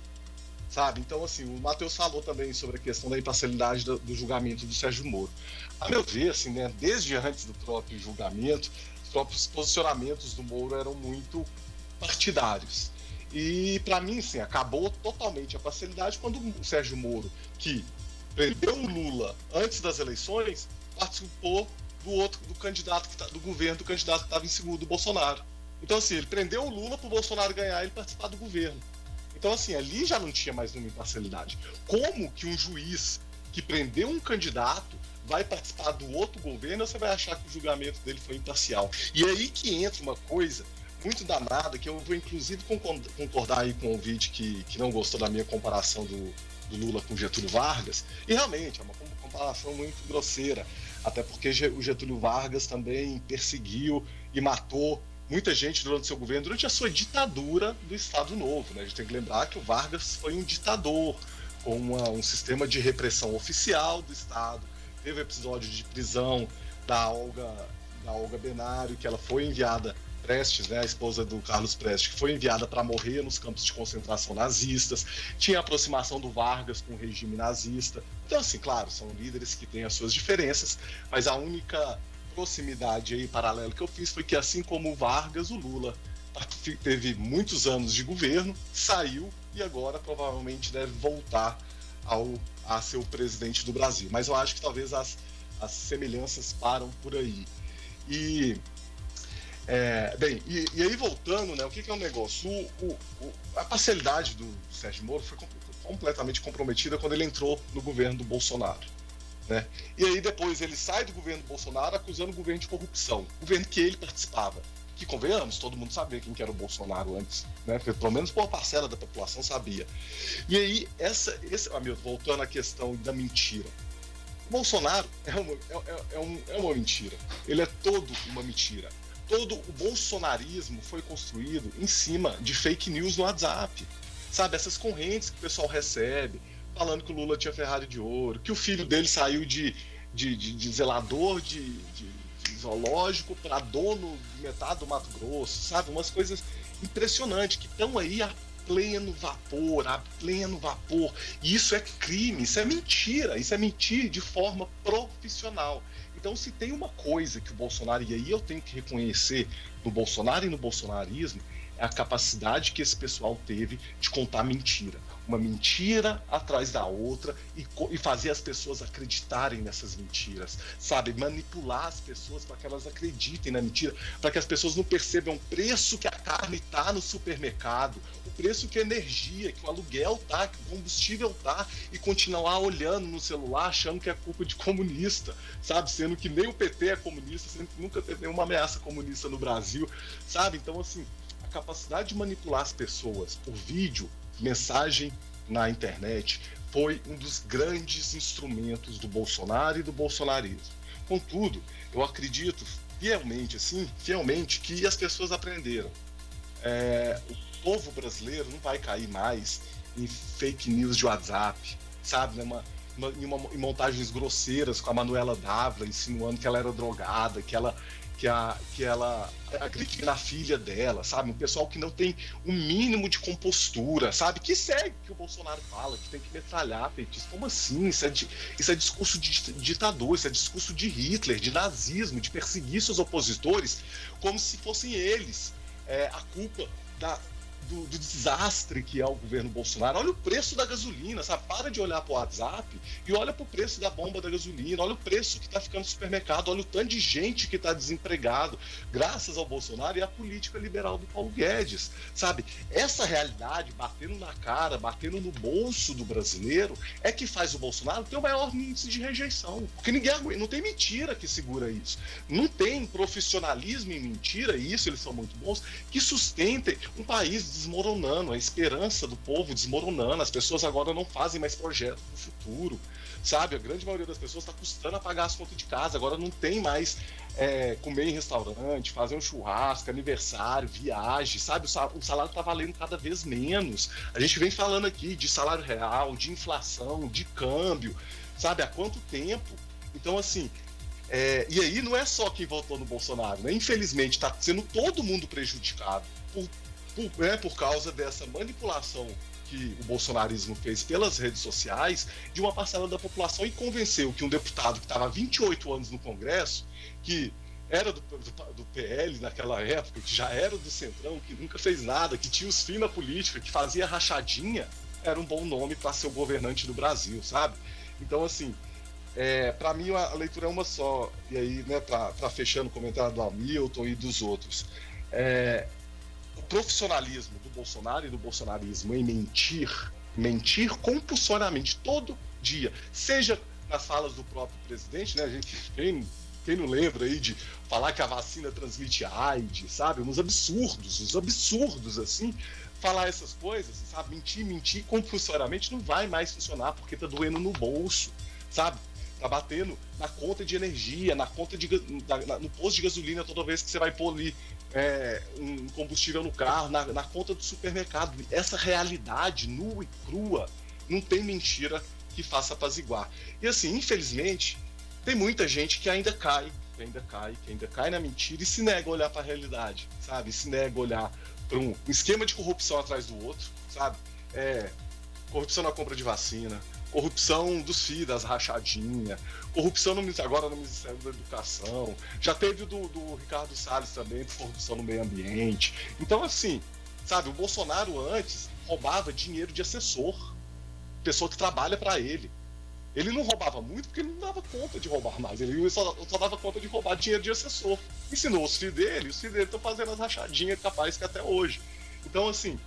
sabe? Então, assim, o Matheus falou também sobre a questão da imparcialidade do julgamento do Sérgio Moro. A meu ver, assim, né, desde antes do próprio julgamento, os próprios posicionamentos do Moro eram muito partidários. E, para mim, assim, acabou totalmente a parcialidade quando o Sérgio Moro, que prendeu o Lula antes das eleições, participou do candidato do governo do candidato que estava em segundo, do Bolsonaro. Então, assim, ele prendeu o Lula para o Bolsonaro ganhar e ele participar do governo. Então, assim, ali já não tinha mais nenhuma imparcialidade. Como que um juiz que prendeu um candidato vai participar do outro governo, você vai achar que o julgamento dele foi imparcial? E aí que entra uma coisa muito danada, que eu vou inclusive concordar aí com o ouvinte que não gostou da minha comparação do Lula com Getúlio Vargas, e realmente é uma comparação muito grosseira, até porque o Getúlio Vargas também perseguiu e matou muita gente durante seu governo, durante a sua ditadura do Estado Novo, né? A gente tem que lembrar que o Vargas foi um ditador, com um sistema de repressão oficial do Estado. Teve episódio de prisão da Olga Benário, que ela foi enviada, Prestes, né, a esposa do Carlos Prestes, que foi enviada para morrer nos campos de concentração nazistas. Tinha a aproximação do Vargas com o regime nazista. Então, assim, claro, são líderes que têm as suas diferenças, mas a única proximidade aí, paralelo que eu fiz, foi que, assim como o Vargas, o Lula teve muitos anos de governo, saiu e agora provavelmente deve voltar a ser o presidente do Brasil. Mas eu acho que talvez as semelhanças param por aí. E aí voltando, né, o que é um negócio? A parcialidade do Sérgio Moro foi completamente comprometida quando ele entrou no governo do Bolsonaro, né? E aí depois ele sai do governo do Bolsonaro acusando o governo de corrupção, governo que ele participava. Que, convenhamos, todo mundo sabia quem que era o Bolsonaro antes, né? Pelo menos uma parcela da população sabia. E aí, Hamilton, voltando à questão da mentira. O Bolsonaro é uma mentira. Ele é todo uma mentira. Todo o bolsonarismo foi construído em cima de fake news no WhatsApp. Sabe, essas correntes que o pessoal recebe, falando que o Lula tinha Ferrari de ouro, que o filho dele saiu de zelador de zoológico para dono de metade do Mato Grosso, sabe? Umas coisas impressionantes que estão aí a pleno vapor. E isso é crime, isso é mentira, isso é mentir de forma profissional. Então, se tem uma coisa que o Bolsonaro, e aí eu tenho que reconhecer no Bolsonaro e no bolsonarismo, é a capacidade que esse pessoal teve de contar mentira. Uma mentira atrás da outra e fazer as pessoas acreditarem nessas mentiras, sabe? Manipular as pessoas para que elas acreditem na mentira, para que as pessoas não percebam o preço que a carne está no supermercado, o preço que a energia, que o aluguel tá, que o combustível tá, e continuar olhando no celular achando que é culpa de comunista, sabe? Sendo que nem o PT é comunista, sendo que nunca teve nenhuma ameaça comunista no Brasil, sabe? Então, assim, a capacidade de manipular as pessoas por vídeo, mensagem na internet, foi um dos grandes instrumentos do Bolsonaro e do bolsonarismo. Contudo, eu acredito fielmente que as pessoas aprenderam. O povo brasileiro não vai cair mais em fake news de WhatsApp, sabe? Em montagens grosseiras com a Manuela Dávila insinuando que ela era drogada, que ela acredita na filha dela, sabe? Um pessoal que não tem um mínimo de compostura, sabe? Que segue o que o Bolsonaro fala, que tem que metralhar petista. Como assim? Isso é discurso de ditador, isso é discurso de Hitler, de nazismo, de perseguir seus opositores como se fossem eles a culpa do desastre que é o governo Bolsonaro. Olha o preço da gasolina, sabe? Para de olhar para o WhatsApp e olha para o preço da bomba da gasolina, olha o preço que está ficando no supermercado, olha o tanto de gente que está desempregado graças ao Bolsonaro e à política liberal do Paulo Guedes, sabe? Essa realidade batendo na cara, batendo no bolso do brasileiro é que faz o Bolsonaro ter o maior índice de rejeição, porque ninguém aguenta, não tem mentira que segura isso, não tem profissionalismo em mentira, e isso eles são muito bons, que sustentem um país desmoronando, a esperança do povo desmoronando, as pessoas agora não fazem mais projeto para o futuro, sabe? A grande maioria das pessoas está custando a pagar as contas de casa, agora não tem mais comer em restaurante, fazer um churrasco, aniversário, viagem, sabe? O salário está valendo cada vez menos. A gente vem falando aqui de salário real, de inflação, de câmbio, sabe? Há quanto tempo? Então, assim, e aí não é só quem votou no Bolsonaro, né? Infelizmente está sendo todo mundo prejudicado por causa dessa manipulação que o bolsonarismo fez pelas redes sociais de uma parcela da população e convenceu que um deputado que estava há 28 anos no Congresso, que era do PL naquela época, que já era do Centrão, que nunca fez nada, que tinha os fins na política, que fazia rachadinha, era um bom nome para ser o governante do Brasil, sabe? Então, assim, para mim a leitura é uma só. E aí, né, para fechando o comentário do Hamilton e dos outros, o profissionalismo do Bolsonaro e do bolsonarismo em mentir compulsoriamente todo dia, seja nas falas do próprio presidente, né? A gente, quem não lembra aí de falar que a vacina transmite AIDS, sabe? Uns absurdos assim, falar essas coisas, sabe? Mentir compulsoriamente não vai mais funcionar porque tá doendo no bolso, sabe? Tá batendo na conta de energia, na conta no posto de gasolina toda vez que você vai pôr ali um combustível no carro, na conta do supermercado. Essa realidade nua e crua, não tem mentira que faça apaziguar. E assim, infelizmente, tem muita gente que ainda cai na mentira e se nega a olhar para a realidade, sabe? Se nega a olhar para um esquema de corrupção atrás do outro, sabe? Corrupção na compra de vacina, corrupção dos FII, das rachadinhas, corrupção agora no Ministério da Educação, já teve do Ricardo Salles também, de corrupção no meio ambiente. Então, assim, sabe, o Bolsonaro antes roubava dinheiro de assessor, pessoa que trabalha para ele. Ele não roubava muito porque ele não dava conta de roubar mais, ele só dava conta de roubar dinheiro de assessor. Ensinou os filhos dele estão fazendo as rachadinhas capazes que até hoje. Então, assim,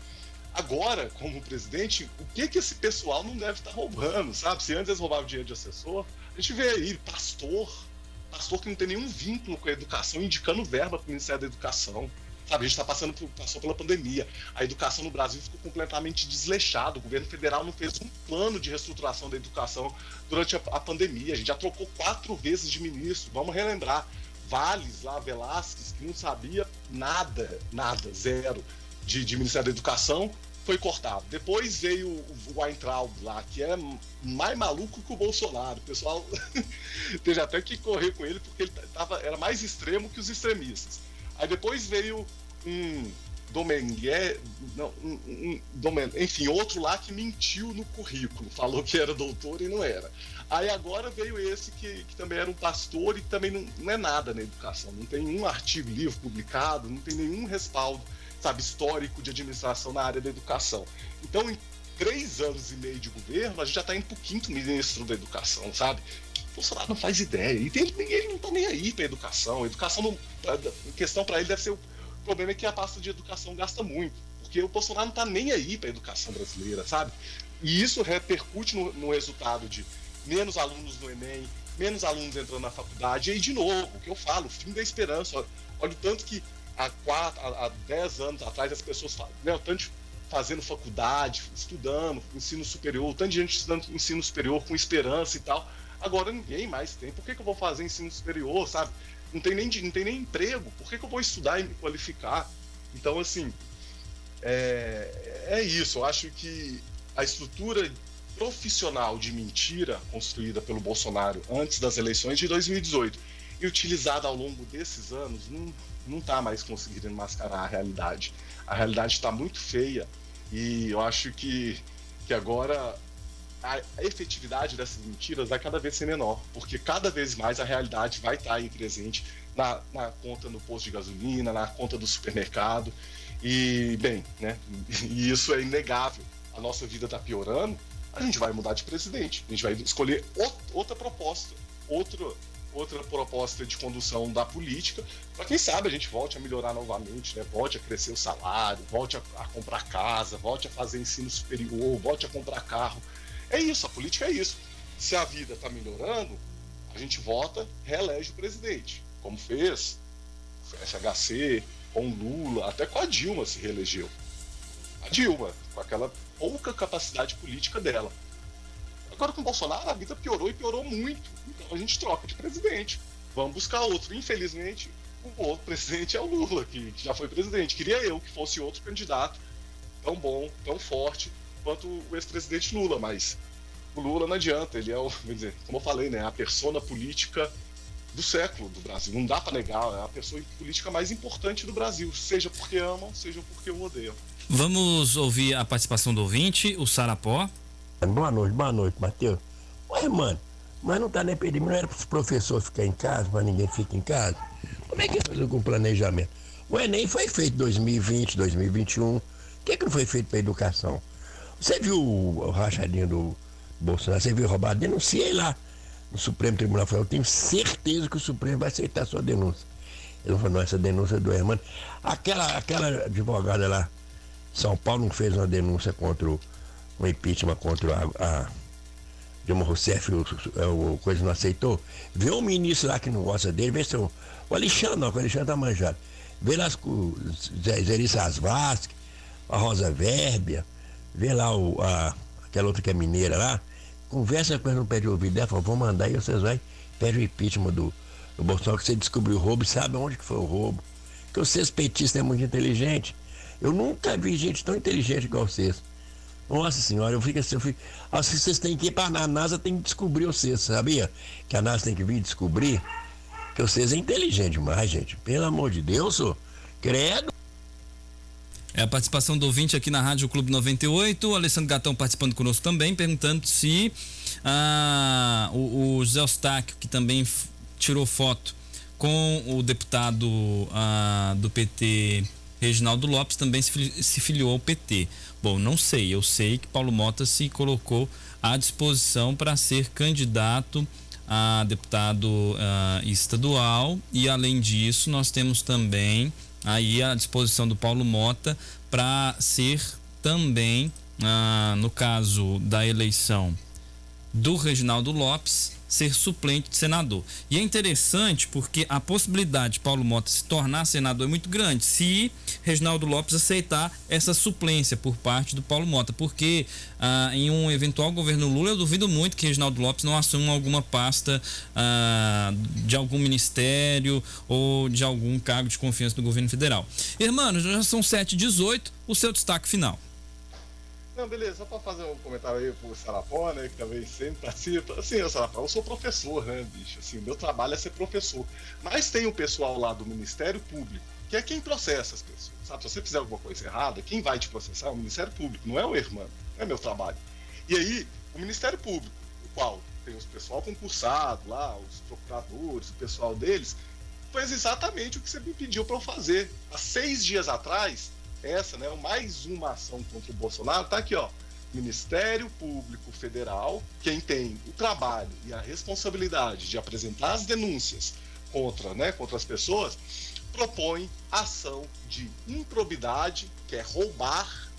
agora, como presidente, o que esse pessoal não deve estar roubando, sabe? Se antes eles roubavam dinheiro de assessor, a gente vê aí pastor que não tem nenhum vínculo com a educação, indicando verba para o Ministério da Educação. Sabe, a gente passou pela pandemia, a educação no Brasil ficou completamente desleixada, o governo federal não fez um plano de reestruturação da educação durante a pandemia, a gente já trocou 4 vezes de ministro, vamos relembrar, Valles lá, Velasquez, que não sabia nada, zero, de Ministério da Educação, foi cortado. Depois veio o Weintraub lá, que é mais maluco que o Bolsonaro, o pessoal teve até que correr com ele, porque ele era mais extremo que os extremistas. Aí depois veio um enfim, outro lá que mentiu no currículo, falou que era doutor e não era. Aí agora veio esse que também era um pastor e também não é nada na educação, não tem nenhum artigo, livro publicado, não tem nenhum respaldo, sabe, histórico de administração na área da educação. Então, em 3 anos e meio de governo, a gente já está indo para o 5º ministro da educação, sabe? O Bolsonaro não faz ideia, e ele não está nem aí para a educação. A educação, a questão para ele deve ser o problema é que a pasta de educação gasta muito, porque o Bolsonaro não está nem aí para a educação brasileira, sabe? E isso repercute no resultado de menos alunos no Enem, menos alunos entrando na faculdade, e aí, de novo, o que eu falo, o fim da esperança. Olha o tanto que há 10 anos atrás as pessoas falam, né, o tanto fazendo faculdade, estudando ensino superior, o tanto de gente estudando ensino superior com esperança e tal. Agora ninguém mais tem. Por que eu vou fazer ensino superior, sabe? Não tem nem emprego. Por que eu vou estudar e me qualificar? Então, assim, é isso. Eu acho que a estrutura profissional de mentira construída pelo Bolsonaro antes das eleições de 2018 e utilizada ao longo desses anos não está mais conseguindo mascarar a realidade. A realidade está muito feia e eu acho que agora a efetividade dessas mentiras vai cada vez ser menor, porque cada vez mais a realidade vai estar aí presente na conta no posto de gasolina, na conta do supermercado e, bem, né? E isso é inegável. A nossa vida está piorando, a gente vai mudar de presidente, a gente vai escolher outra proposta, outra proposta de condução da política, para quem sabe a gente volte a melhorar novamente, né? Volte a crescer o salário, volte a comprar casa, volte a fazer ensino superior, volte a comprar carro. É isso, a política é isso. Se a vida está melhorando, a gente vota, reelege o presidente, como fez o FHC, com o Lula, até com a Dilma se reelegeu. A Dilma, com aquela pouca capacidade política dela. Agora com o Bolsonaro a vida piorou e piorou muito. Então a gente troca de presidente. Vamos buscar outro. Infelizmente, o outro presidente é o Lula, que já foi presidente. Queria eu que fosse outro candidato tão bom, tão forte quanto o ex-presidente Lula, mas o Lula não adianta. Ele é como eu falei, né, a persona política do século do Brasil. Não dá para negar, é a pessoa política mais importante do Brasil, seja porque amam, seja porque o odeiam. Vamos ouvir a participação do ouvinte, o Sarapó. Boa noite, Matheus. Ué, mano, mas não tá nem pedindo, não era para os professores ficar em casa, para ninguém ficar em casa? Como é que fazer com o planejamento? O Enem foi feito em 2020, 2021. O que não foi feito para educação? Você viu o rachadinho do Bolsonaro? Você viu o roubado? Denunciei lá no Supremo Tribunal Federal. Eu tenho certeza que o Supremo vai aceitar a sua denúncia. Ele falou, não, essa denúncia é do Hermano. Aquela advogada lá, São Paulo, não fez uma denúncia contra um impeachment contra a Dilma Rousseff, o coisa não aceitou. Vê um ministro lá que não gosta dele, vê se o Alexandre, não, que o Alexandre tá manjado. Vê lá o Zerissas Vasque, a Rosa Vérbia, vê lá aquela outra que é mineira lá, conversa com ele no pé de ouvido dela, fala, vou mandar aí, vocês vai, pede o impeachment do Bolsonaro, que você descobriu o roubo e sabe onde que foi o roubo. Porque vocês petistas é muito inteligente. Eu nunca vi gente tão inteligente igual vocês. Nossa senhora, eu fico assim, se vocês têm que ir para a NASA, tem que descobrir vocês, sabia? Que a NASA tem que vir descobrir que vocês é inteligente demais, gente. Pelo amor de Deus, ô. Credo. É a participação do ouvinte aqui na Rádio Clube 98, o Alessandro Gatão participando conosco também, perguntando se o José Eustáquio, que também tirou foto com o deputado do PT, Reginaldo Lopes, também se filiou ao PT. Bom, não sei, eu sei que Paulo Mota se colocou à disposição para ser candidato a deputado estadual, e além disso nós temos também aí a disposição do Paulo Mota para ser também, no caso da eleição do Reginaldo Lopes, ser suplente de senador. E é interessante porque a possibilidade de Paulo Mota se tornar senador é muito grande se Reginaldo Lopes aceitar essa suplência por parte do Paulo Mota, porque em um eventual governo Lula eu duvido muito que Reginaldo Lopes não assuma alguma pasta de algum ministério ou de algum cargo de confiança do governo federal. Irmãos, já são 7h18, o seu destaque final. Não, beleza, só para fazer um comentário aí pro Sarapó, né, que também sempre participa. Assim, Sarapó, eu sou professor, né, bicho, assim, meu trabalho é ser professor. Mas tem o pessoal lá do Ministério Público, porque é quem processa as pessoas, sabe? Se você fizer alguma coisa errada, quem vai te processar é o Ministério Público, não é o irmão, não é meu trabalho. E aí, o Ministério Público, o qual tem os pessoal concursado lá, os procuradores, o pessoal deles, fez exatamente o que você me pediu para eu fazer. Há 6 dias atrás, mais uma ação contra o Bolsonaro, tá aqui, ó. Ministério Público Federal, quem tem o trabalho e a responsabilidade de apresentar as denúncias contra as pessoas, propõe ação de improbidade, que é roubar,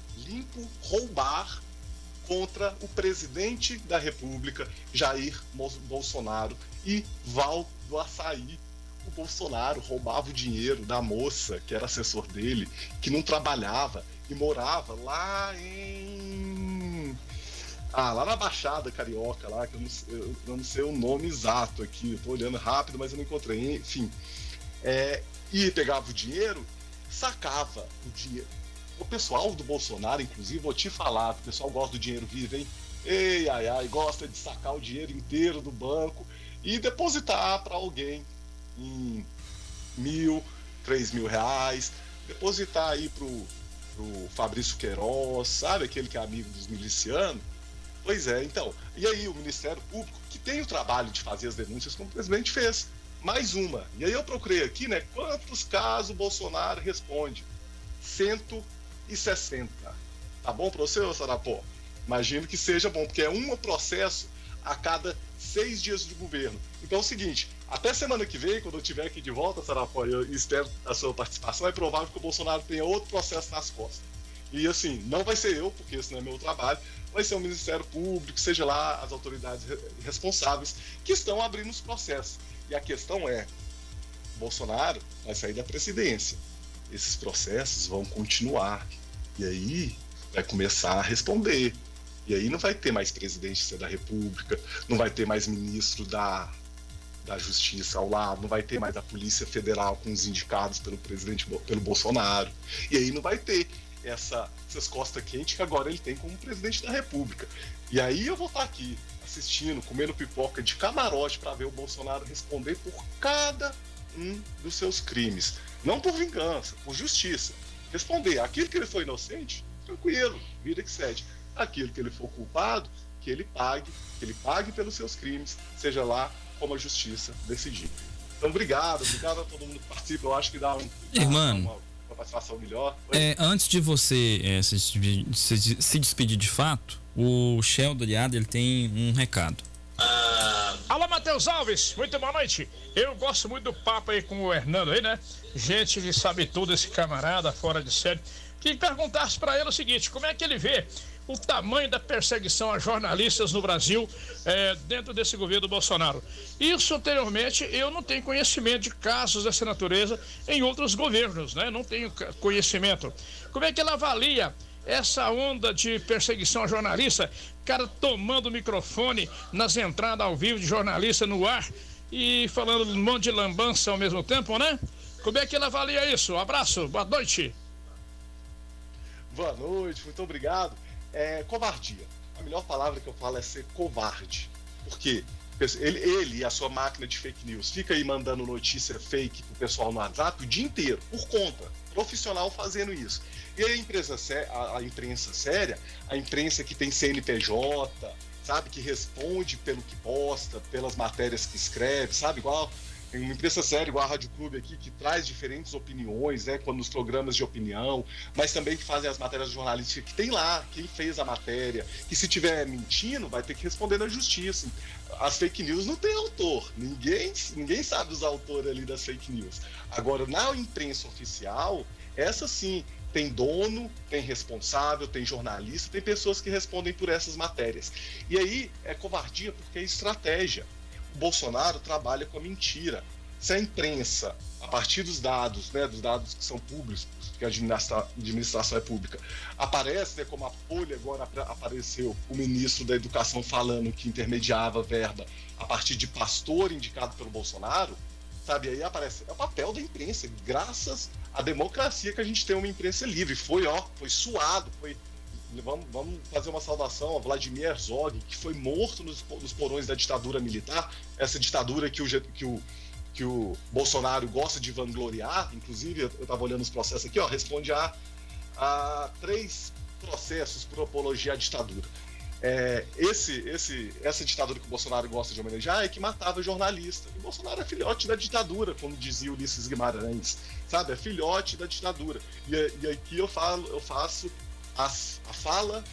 contra o presidente da República, Jair Bolsonaro, e Val do Açaí. O Bolsonaro roubava o dinheiro da moça, que era assessor dele, que não trabalhava e morava lá lá na Baixada Carioca, lá, que eu não sei o nome exato aqui, eu tô olhando rápido, mas eu não encontrei, enfim. E pegava o dinheiro, sacava o dinheiro. O pessoal do Bolsonaro, inclusive, vou te falar, o pessoal gosta do dinheiro vivo, hein? Gosta de sacar o dinheiro inteiro do banco e depositar para alguém em 1.000, 3.000 reais, depositar aí pro Fabrício Queiroz, sabe, aquele que é amigo dos milicianos. Pois é, então, e aí o Ministério Público, que tem o trabalho de fazer as denúncias como o presidente fez, mais uma. E aí eu procurei aqui, né, quantos casos o Bolsonaro responde? 160. Tá bom para você, Sarapó? Imagino que seja bom, porque é um processo a cada 6 dias de governo. Então é o seguinte, até semana que vem, quando eu estiver aqui de volta, Sarapó, eu espero a sua participação, é provável que o Bolsonaro tenha outro processo nas costas. E assim, não vai ser eu, porque esse não é meu trabalho, vai ser o Ministério Público, seja lá as autoridades responsáveis que estão abrindo os processos. E a questão é, Bolsonaro vai sair da presidência. Esses processos vão continuar. E aí vai começar a responder. E aí não vai ter mais presidente da República, não vai ter mais ministro da Justiça ao lado, não vai ter mais a Polícia Federal com os indicados pelo Bolsonaro. E aí não vai ter essas costas quentes que agora ele tem como presidente da República. E aí eu vou estar aqui assistindo, comendo pipoca de camarote para ver o Bolsonaro responder por cada um dos seus crimes. Não por vingança, por justiça. Responder aquilo que ele foi inocente, tranquilo, vida que segue. Aquilo que ele for culpado, que ele pague pelos seus crimes, seja lá como a justiça decidir. Então, obrigado a todo mundo que participa. Eu acho que dá uma participação melhor. Antes de você se despedir de fato, o Sheldon Liado, ele tem um recado. Alô, Matheus Alves, muito boa noite. Eu gosto muito do papo aí com o Hernando aí, né? Gente que sabe tudo, esse camarada fora de série. Queria perguntasse para ele o seguinte, como é que ele vê o tamanho da perseguição a jornalistas no Brasil dentro desse governo do Bolsonaro? Isso, anteriormente, eu não tenho conhecimento de casos dessa natureza em outros governos, né? Não tenho conhecimento. Como é que ele avalia essa onda de perseguição a jornalista, cara tomando o microfone nas entradas ao vivo de jornalista no ar e falando um monte de lambança ao mesmo tempo, né? Como é que ele avalia isso? Um abraço, boa noite. Boa noite, muito obrigado. Covardia. A melhor palavra que eu falo é ser covarde. Porque ele e a sua máquina de fake news fica aí mandando notícia fake pro pessoal no WhatsApp o dia inteiro, por conta, profissional fazendo isso. E a imprensa séria, a imprensa que tem CNPJ, sabe, que responde pelo que posta, pelas matérias que escreve, sabe, igual uma imprensa séria, igual a Rádio Clube aqui, que traz diferentes opiniões, né, quando nos programas de opinião, mas também que fazem as matérias jornalísticas, que tem lá quem fez a matéria, que se tiver mentindo, vai ter que responder na justiça. As fake news não tem autor, ninguém sabe os autores ali das fake news. Agora, na imprensa oficial, essa sim, tem dono, tem responsável, tem jornalista, tem pessoas que respondem por essas matérias. E aí é covardia porque é estratégia. O Bolsonaro trabalha com a mentira. Se a imprensa, a partir dos dados, né, dos dados que são públicos, que a administração é pública, aparece, né, como a Folha agora apareceu, o ministro da Educação falando que intermediava verba a partir de pastor indicado pelo Bolsonaro, sabe, aí aparece, é o papel da imprensa, graças à democracia que a gente tem uma imprensa livre. Foi suado, vamos fazer uma saudação ao Vladimir Herzog, que foi morto nos porões da ditadura militar, essa ditadura que que o Bolsonaro gosta de vangloriar, inclusive eu estava olhando os processos aqui, responde a 3 processos por apologia à ditadura. Essa ditadura que o Bolsonaro gosta de homenagear é que matava jornalista. E o Bolsonaro é filhote da ditadura, como dizia Ulisses Guimarães, sabe? É filhote da ditadura. E aqui eu faço a fala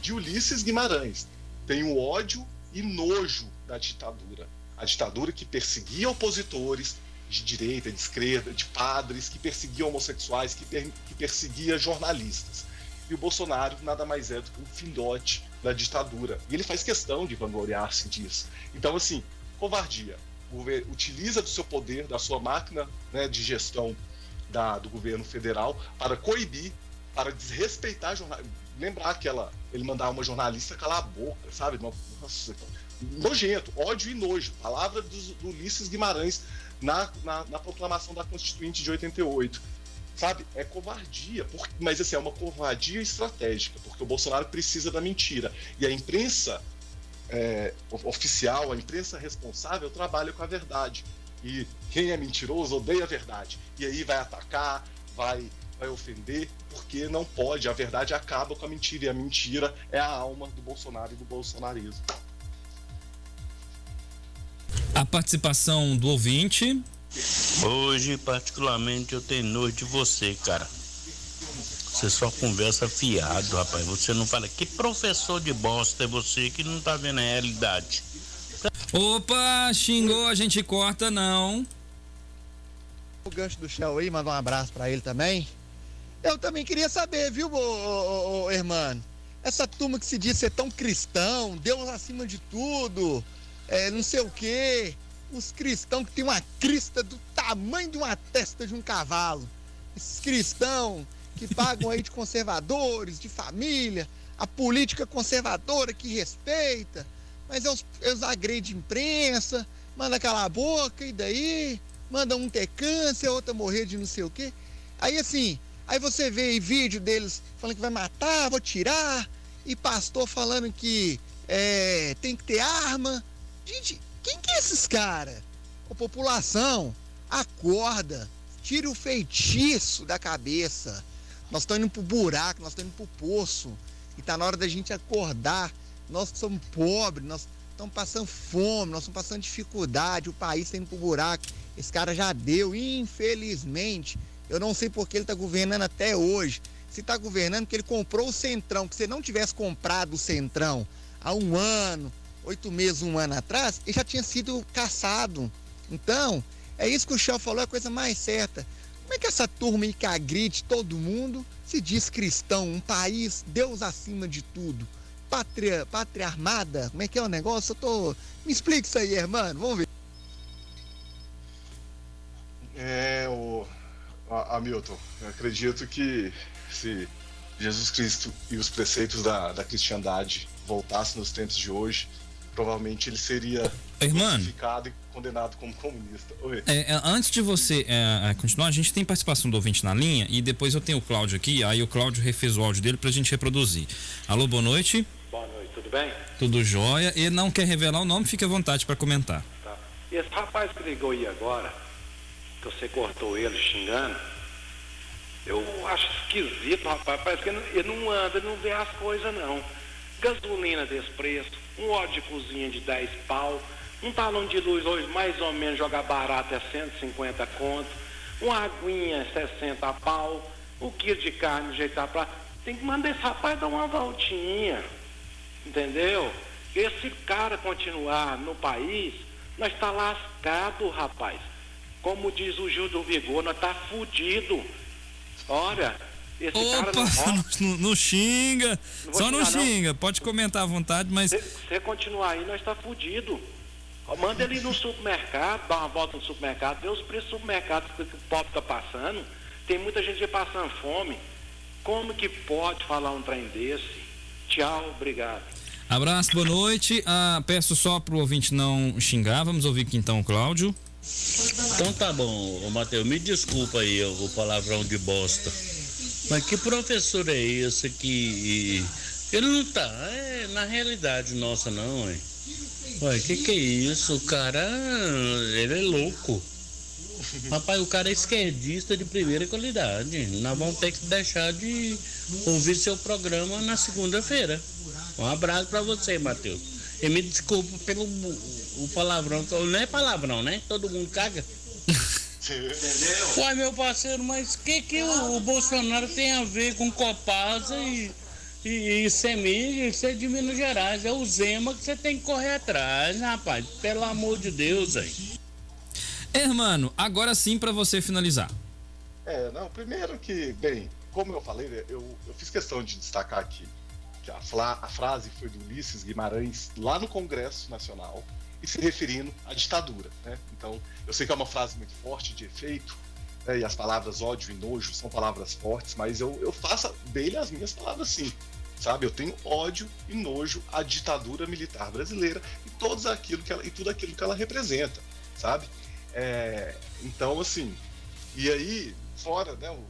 de Ulisses Guimarães. Tenho ódio e nojo da ditadura. A ditadura que perseguia opositores de direita, de esquerda, de padres, que perseguia homossexuais, que perseguia jornalistas. E o Bolsonaro nada mais é do que um filhote da ditadura. E ele faz questão de vangloriar-se disso. Então, assim, covardia. Utiliza do seu poder, da sua máquina, né, de gestão do governo federal para coibir, para desrespeitar jornalistas. Lembrar que ele mandava uma jornalista calar a boca, sabe? Nossa, nojento, ódio e nojo. Palavra do Ulisses Guimarães na proclamação da Constituinte de 88. Sabe? É covardia, mas assim, é uma covardia estratégica, porque o Bolsonaro precisa da mentira. E a imprensa oficial, a imprensa responsável, trabalha com a verdade. E quem é mentiroso odeia a verdade. E aí vai atacar, vai ofender, porque não pode. A verdade acaba com a mentira, e a mentira é a alma do Bolsonaro e do bolsonarismo. A participação do ouvinte. Hoje, particularmente, eu tenho nojo de você, cara. Você só conversa fiado, rapaz. Você não fala. Que professor de bosta é você que não tá vendo a realidade? Opa, xingou, a gente corta, não. O gancho do Shell aí, manda um abraço pra ele também. Eu também queria saber, viu, irmão? Essa turma que se diz ser tão cristão, Deus acima de tudo, não sei o quê. Os cristãos que tem uma crista do tamanho de uma testa de um cavalo. Esses cristãos que pagam aí de conservadores, de família, a política conservadora que respeita, mas eles agredem imprensa, manda calar a boca, e daí? Manda um ter câncer, outra morrer de não sei o quê. Aí assim, aí você vê aí vídeo deles falando que vai matar, vou tirar, e pastor falando que tem que ter arma. Gente, quem que é esses caras? A população, acorda, tire o feitiço da cabeça. Nós estamos indo pro buraco, nós estamos indo pro poço. E tá na hora da gente acordar. Nós que somos pobres, nós estamos passando fome, nós estamos passando dificuldade, o país está indo pro buraco. Esse cara já deu, infelizmente. Eu não sei por que ele tá governando até hoje. Se tá governando, porque ele comprou o Centrão. Que se ele não tivesse comprado o Centrão há 1 ano, 8 meses, 1 ano atrás, ele já tinha sido caçado. Então, é isso que o Shell falou, é a coisa mais certa. Como é que essa turma aí que agride todo mundo se diz cristão, um país, Deus acima de tudo, pátria armada, como é que é o negócio? Me explica isso aí, irmão, vamos ver. Hamilton, eu acredito que se Jesus Cristo e os preceitos da cristandade voltassem nos tempos de hoje, provavelmente ele seria crucificado e condenado como comunista. Oi. Antes de você continuar, a gente tem participação do ouvinte na linha e depois eu tenho o Cláudio aqui, aí o Cláudio refez o áudio dele pra gente reproduzir. Alô, boa noite. Boa noite, tudo bem? Tudo jóia. Ele não quer revelar o nome, fique à vontade para comentar. Tá. E esse rapaz que ligou aí agora, que você cortou ele xingando, eu acho esquisito, rapaz, parece que ele não anda, não vê as coisas não. Gasolina desse preço, um óleo de cozinha de 10 pau, um talão de luz hoje mais ou menos joga barato é 150 conto, uma aguinha 60 pau, o quilo de carne ajeitar pra... Tem que mandar esse rapaz dar uma voltinha, entendeu? Esse cara continuar no país, nós tá lascado, rapaz. Como diz o Gil do Vigor, nós tá fudido. Olha, esse cara não xinga, só não xinga, não. Pode comentar à vontade, mas... Se você continuar aí, nós tá fudido. Manda ele no supermercado, dá uma volta no supermercado, vê os preços do supermercado que o pobre tá passando. Tem muita gente passando fome. Como que pode falar um trem desse? Tchau, obrigado. Abraço, boa noite. Peço só pro ouvinte não xingar, vamos ouvir aqui então o Cláudio. Então tá bom, Matheus, me desculpa aí o palavrão de bosta. Mas que professor é esse que... Ele não tá, na realidade nossa não, hein? Ué, que é isso? O cara, ele é louco. Rapaz, o cara é esquerdista de primeira qualidade. Nós vamos ter que deixar de ouvir seu programa na segunda-feira. Um abraço pra você, Matheus. E me desculpa pelo o palavrão. Não é palavrão, né? Todo mundo caga. Uai, meu parceiro, mas que o Bolsonaro tem a ver com Copasa e CEMIG? Isso é de Minas Gerais. É o Zema que você tem que correr atrás, rapaz. Pelo amor de Deus, aí. Hermano, agora sim pra você finalizar. Primeiro que, bem, como eu falei, eu fiz questão de destacar aqui que a frase foi do Ulisses Guimarães lá no Congresso Nacional e se referindo à ditadura, né? Então, eu sei que é uma frase muito forte, de efeito, né? E as palavras ódio e nojo são palavras fortes, mas eu faço dele as minhas palavras sim, sabe? Eu tenho ódio e nojo à ditadura militar brasileira e tudo aquilo que ela representa, sabe? Então, assim, e aí, fora, né, o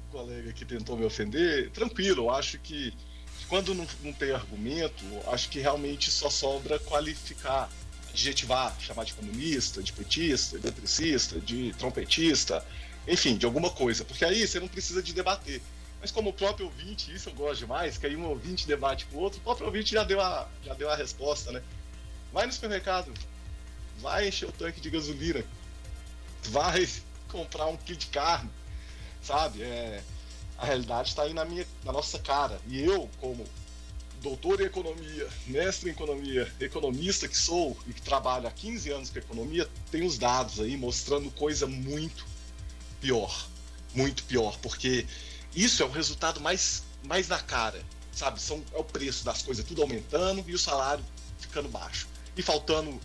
colega que tentou me ofender, tranquilo, eu acho que quando não tem argumento, acho que realmente só sobra qualificar, adjetivar, chamar de comunista, de petista, de eletricista, de trompetista, enfim, de alguma coisa, porque aí você não precisa de debater. Mas como o próprio ouvinte, isso eu gosto demais, que aí um ouvinte debate com o outro, o próprio ouvinte já deu a resposta, né? Vai no supermercado, vai encher o tanque de gasolina, vai comprar um quilo de carne, sabe? A realidade está aí na nossa cara. E eu, como doutor em economia, mestre em economia, economista que sou e que trabalho há 15 anos com economia, tenho os dados aí mostrando coisa muito pior, porque isso é o resultado mais na cara, sabe? É o preço das coisas tudo aumentando e o salário ficando baixo e faltando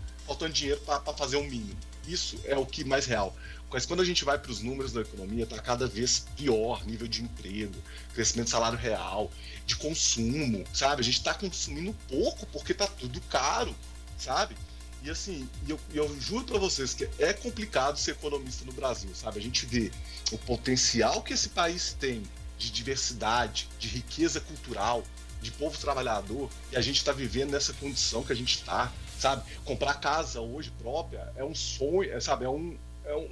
dinheiro para fazer um mínimo. Isso é o que mais real. Mas quando a gente vai para os números da economia, está cada vez pior nível de emprego, crescimento de salário real, de consumo, sabe? A gente está consumindo pouco porque está tudo caro, sabe? E assim, eu juro para vocês que é complicado ser economista no Brasil, sabe? A gente vê o potencial que esse país tem de diversidade, de riqueza cultural, de povo trabalhador, e a gente está vivendo nessa condição que a gente está, sabe? Comprar casa hoje própria é um sonho, sabe? É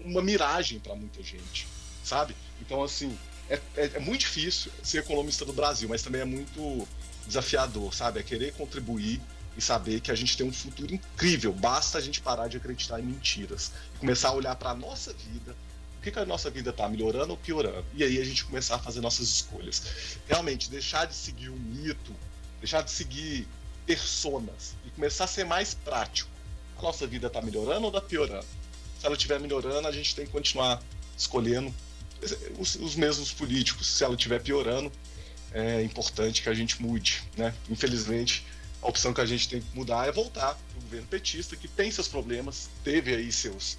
uma miragem para muita gente, sabe? Então, assim, é muito difícil ser economista do Brasil, mas também é muito desafiador, sabe? É querer contribuir e saber que a gente tem um futuro incrível, basta a gente parar de acreditar em mentiras e começar a olhar para a nossa vida, o que a nossa vida está melhorando ou piorando, e aí a gente começar a fazer nossas escolhas. Realmente, deixar de seguir o mito, deixar de seguir personas e começar a ser mais prático. A nossa vida está melhorando ou está piorando? Se ela estiver melhorando, a gente tem que continuar escolhendo os mesmos políticos. Se ela estiver piorando, é importante que a gente mude, né? Infelizmente, a opção que a gente tem que mudar é voltar para o governo petista, que tem seus problemas, teve aí seus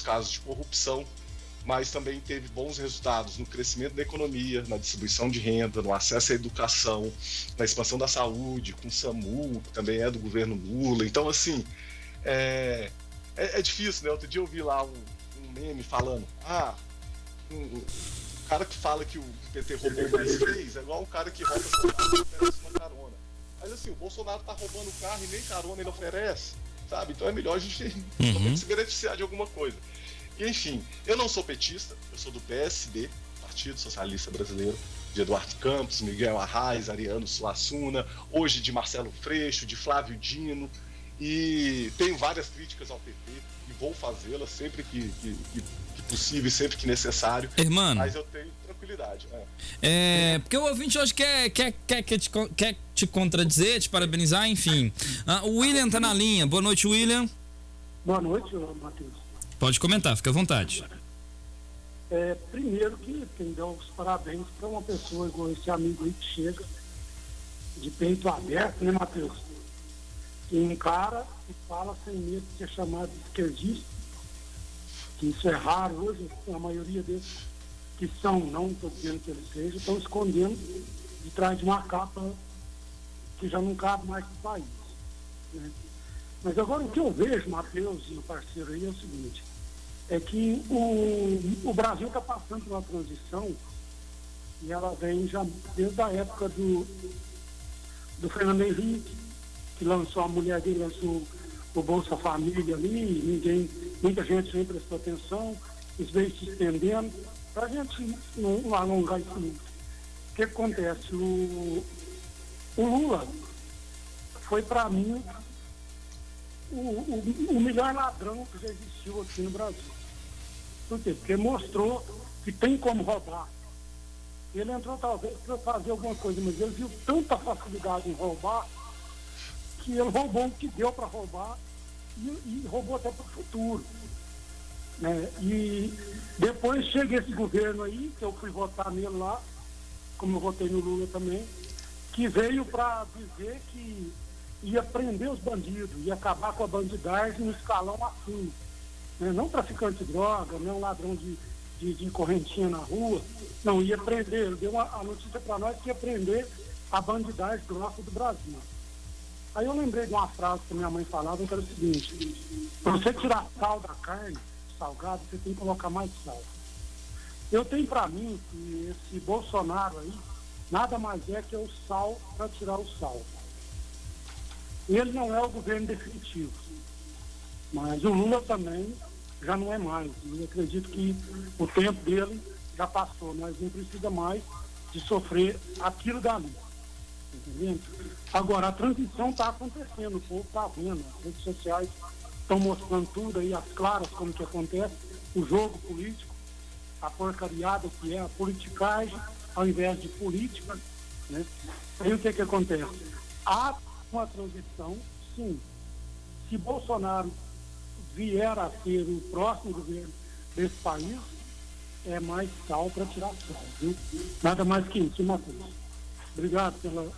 casos de corrupção, mas também teve bons resultados no crescimento da economia, na distribuição de renda, no acesso à educação, na expansão da saúde, com o SAMU, que também é do governo Lula. Então, assim, é difícil, né? Outro dia eu vi lá um meme falando, o cara que fala que o PT roubou mais 3 é igual um cara que rouba seu carro e oferece uma carona. Mas assim, o Bolsonaro tá roubando o carro e nem carona ele oferece, sabe? Então é melhor a gente se beneficiar de alguma coisa. E, enfim, eu não sou petista, eu sou do PSD, Partido Socialista Brasileiro, de Eduardo Campos, Miguel Arraes, Ariano Suassuna, hoje de Marcelo Freixo, de Flávio Dino, e tenho várias críticas ao PT e vou fazê-las sempre que possível e sempre que necessário. Irmão, mas eu tenho tranquilidade. Porque o ouvinte hoje quer te contradizer, te parabenizar, enfim. O William tá na linha. Boa noite, William. Boa noite, Matheus. Pode comentar, fica à vontade. Primeiro que tem que dar os parabéns para uma pessoa igual esse amigo aí que chega de peito aberto, né, Matheus? Que encara e fala sem medo de ser chamado de esquerdista, que isso é raro hoje, a maioria desses que são, não estou dizendo que eles sejam, estão escondendo de trás de uma capa que já não cabe mais no país, né? Mas agora o que eu vejo, Matheus e o parceiro aí, é o seguinte, é que o Brasil está passando por uma transição e ela vem já desde a época do Fernando Henrique, que lançou, a mulher dele lançou o Bolsa Família ali, muita gente nem prestou atenção, isso veio se estendendo, para a gente não alongar isso muito. O que acontece? O Lula foi, para mim, o melhor ladrão que já existiu aqui no Brasil. Por quê? Porque mostrou que tem como roubar. Ele entrou talvez para fazer alguma coisa, mas ele viu tanta facilidade em roubar que ele roubou o que deu para roubar e roubou até para o futuro. Né? E depois chega esse governo aí, que eu fui votar nele lá, como eu votei no Lula também, que veio para dizer que ia prender os bandidos, ia acabar com a bandidagem no escalão acima. Né? Não traficante de droga, não ladrão de correntinha na rua, não, ia prender. Ele deu a notícia para nós que ia prender a bandidagem grossa do Brasil. Aí eu lembrei de uma frase que minha mãe falava, que era o seguinte: para você tirar sal da carne, salgado, você tem que colocar mais sal. Eu tenho para mim que esse Bolsonaro aí nada mais é que o sal para tirar o sal. Ele não é o governo definitivo, mas o Lula também já não é mais. Eu acredito que o tempo dele já passou, nós não precisa mais de sofrer aquilo dali. Entendeu? Agora, a transição está acontecendo, o povo está vendo, as redes sociais estão mostrando tudo aí, as claras, como que acontece, o jogo político, a porcariada que é a politicagem, ao invés de política, né? Aí o que acontece? Há uma transição, sim. Se Bolsonaro vier a ser o próximo governo desse país, é mais sal para tirar sal, viu? Nada mais que isso, Matheus. Obrigado pela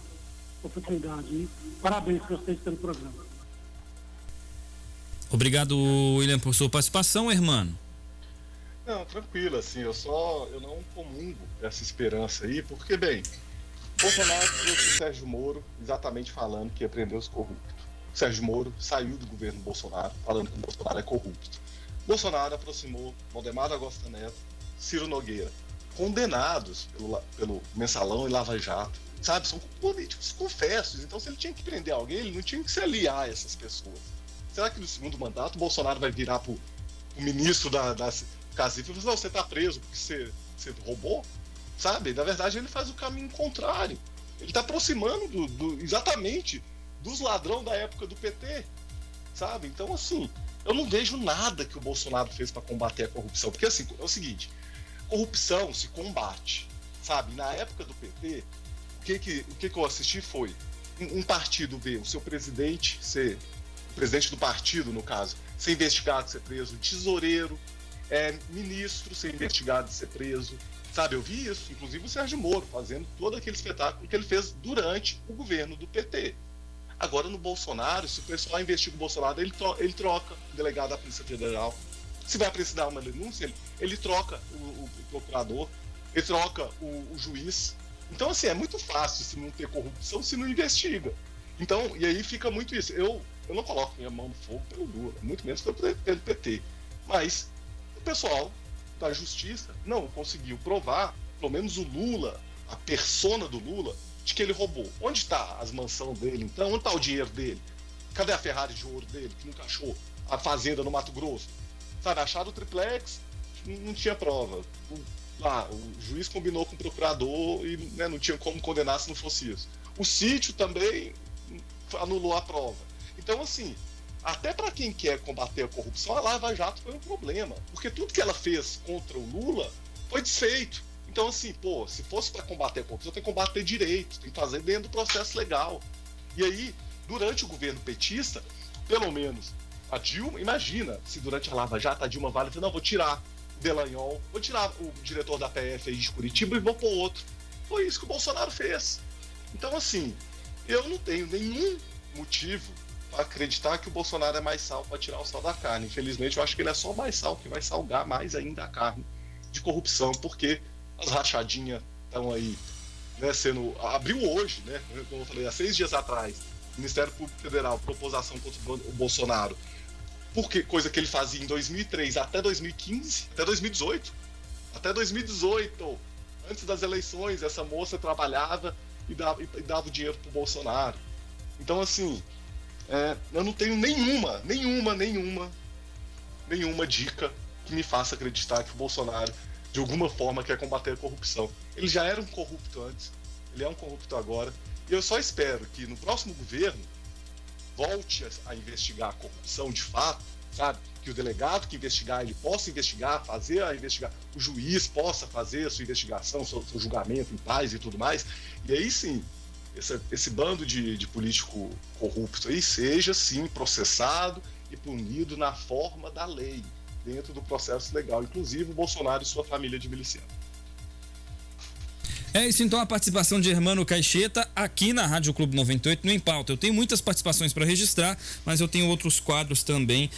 oportunidade e parabéns para vocês pelo programa. Obrigado, William, por sua participação, irmão. Não, tranquilo, assim, eu não comungo essa esperança aí, porque, bem, Bolsonaro trouxe o Sérgio Moro exatamente falando que ia prender os corruptos. Sérgio Moro saiu do governo Bolsonaro falando que o Bolsonaro é corrupto. Bolsonaro aproximou Valdemar da Costa Neto, Ciro Nogueira, condenados pelo Mensalão e Lava Jato, sabe? São políticos confessos, então se ele tinha que prender alguém, ele não tinha que se aliar a essas pessoas. Será que no segundo mandato o Bolsonaro vai virar pro ministro da Casa Civil e falar: você tá preso porque você roubou? Sabe? Na verdade, ele faz o caminho contrário. Ele tá aproximando exatamente dos ladrões da época do PT, sabe? Então, assim, eu não vejo nada que o Bolsonaro fez para combater a corrupção, porque, assim, é o seguinte: corrupção se combate, sabe? Na época do PT, o que eu assisti foi um partido ver o seu presidente ser, o presidente do partido, no caso, ser investigado, ser preso, tesoureiro, ministro ser investigado e ser preso, sabe? Eu vi isso, inclusive o Sérgio Moro fazendo todo aquele espetáculo que ele fez durante o governo do PT. Agora, no Bolsonaro, se o pessoal investiga o Bolsonaro, ele troca o delegado da Polícia Federal. Se vai apresentar uma denúncia, ele troca o procurador, ele troca o juiz. Então, assim, é muito fácil se não ter corrupção, se não investiga. Então, e aí fica muito isso. Eu não coloco minha mão no fogo pelo Lula, muito menos pelo PT. Mas o pessoal da justiça não conseguiu provar, pelo menos o Lula, a persona do Lula, de que ele roubou. Onde está as mansões dele, então? Onde está o dinheiro dele? Cadê a Ferrari de ouro dele, que nunca achou? A fazenda no Mato Grosso? Sabe, acharam o triplex, não tinha prova. O juiz combinou com o procurador e, né, não tinha como condenar se não fosse isso. O sítio também anulou a prova. Então, assim, até para quem quer combater a corrupção, a Lava Jato foi um problema. Porque tudo que ela fez contra o Lula foi desfeito. Então, assim, se fosse para combater a corrupção, tem que combater direito, tem que fazer dentro do processo legal. E aí, durante o governo petista, pelo menos a Dilma, imagina se durante a Lava Jato a Dilma vale e fala: não, vou tirar o Delanhol, vou tirar o diretor da PF aí de Curitiba e vou pôr outro. Foi isso que o Bolsonaro fez. Então, assim, eu não tenho nenhum motivo para acreditar que o Bolsonaro é mais sal para tirar o sal da carne. Infelizmente, eu acho que ele é só mais sal, que vai salgar mais ainda a carne de corrupção, porque as rachadinhas estão aí, né, abriu hoje, né, como eu falei, há 6 dias atrás, o Ministério Público Federal propôs ação contra o Bolsonaro, porque coisa que ele fazia em 2003 até 2015, até 2018, antes das eleições, essa moça trabalhava e dava o dinheiro pro Bolsonaro. Então, assim, eu não tenho nenhuma dica que me faça acreditar que o Bolsonaro, de alguma forma, quer combater a corrupção. Ele já era um corrupto antes, ele é um corrupto agora, e eu só espero que no próximo governo volte a investigar a corrupção de fato, sabe? Que o delegado que investigar, ele possa investigar, fazer a investigação, o juiz possa fazer a sua investigação, seu julgamento em paz e tudo mais, e aí sim, esse bando de político corrupto aí seja sim processado e punido na forma da lei, dentro do processo legal, inclusive o Bolsonaro e sua família de milicianos. É isso, então, a participação de Hermano Caixeta aqui na Rádio Clube 98 no Em Pauta. Eu tenho muitas participações para registrar, mas eu tenho outros quadros também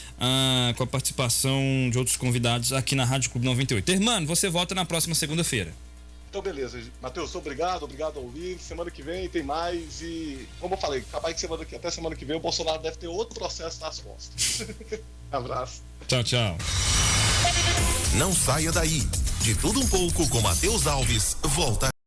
com a participação de outros convidados aqui na Rádio Clube 98. Hermano, você volta na próxima segunda-feira. Então, beleza. Matheus, obrigado ao ouvir. Semana que vem tem mais e, como eu falei, capaz que até semana que vem o Bolsonaro deve ter outro processo nas costas. Abraço. Tchau, tchau. Não saia daí. De tudo um pouco com Matheus Alves, volta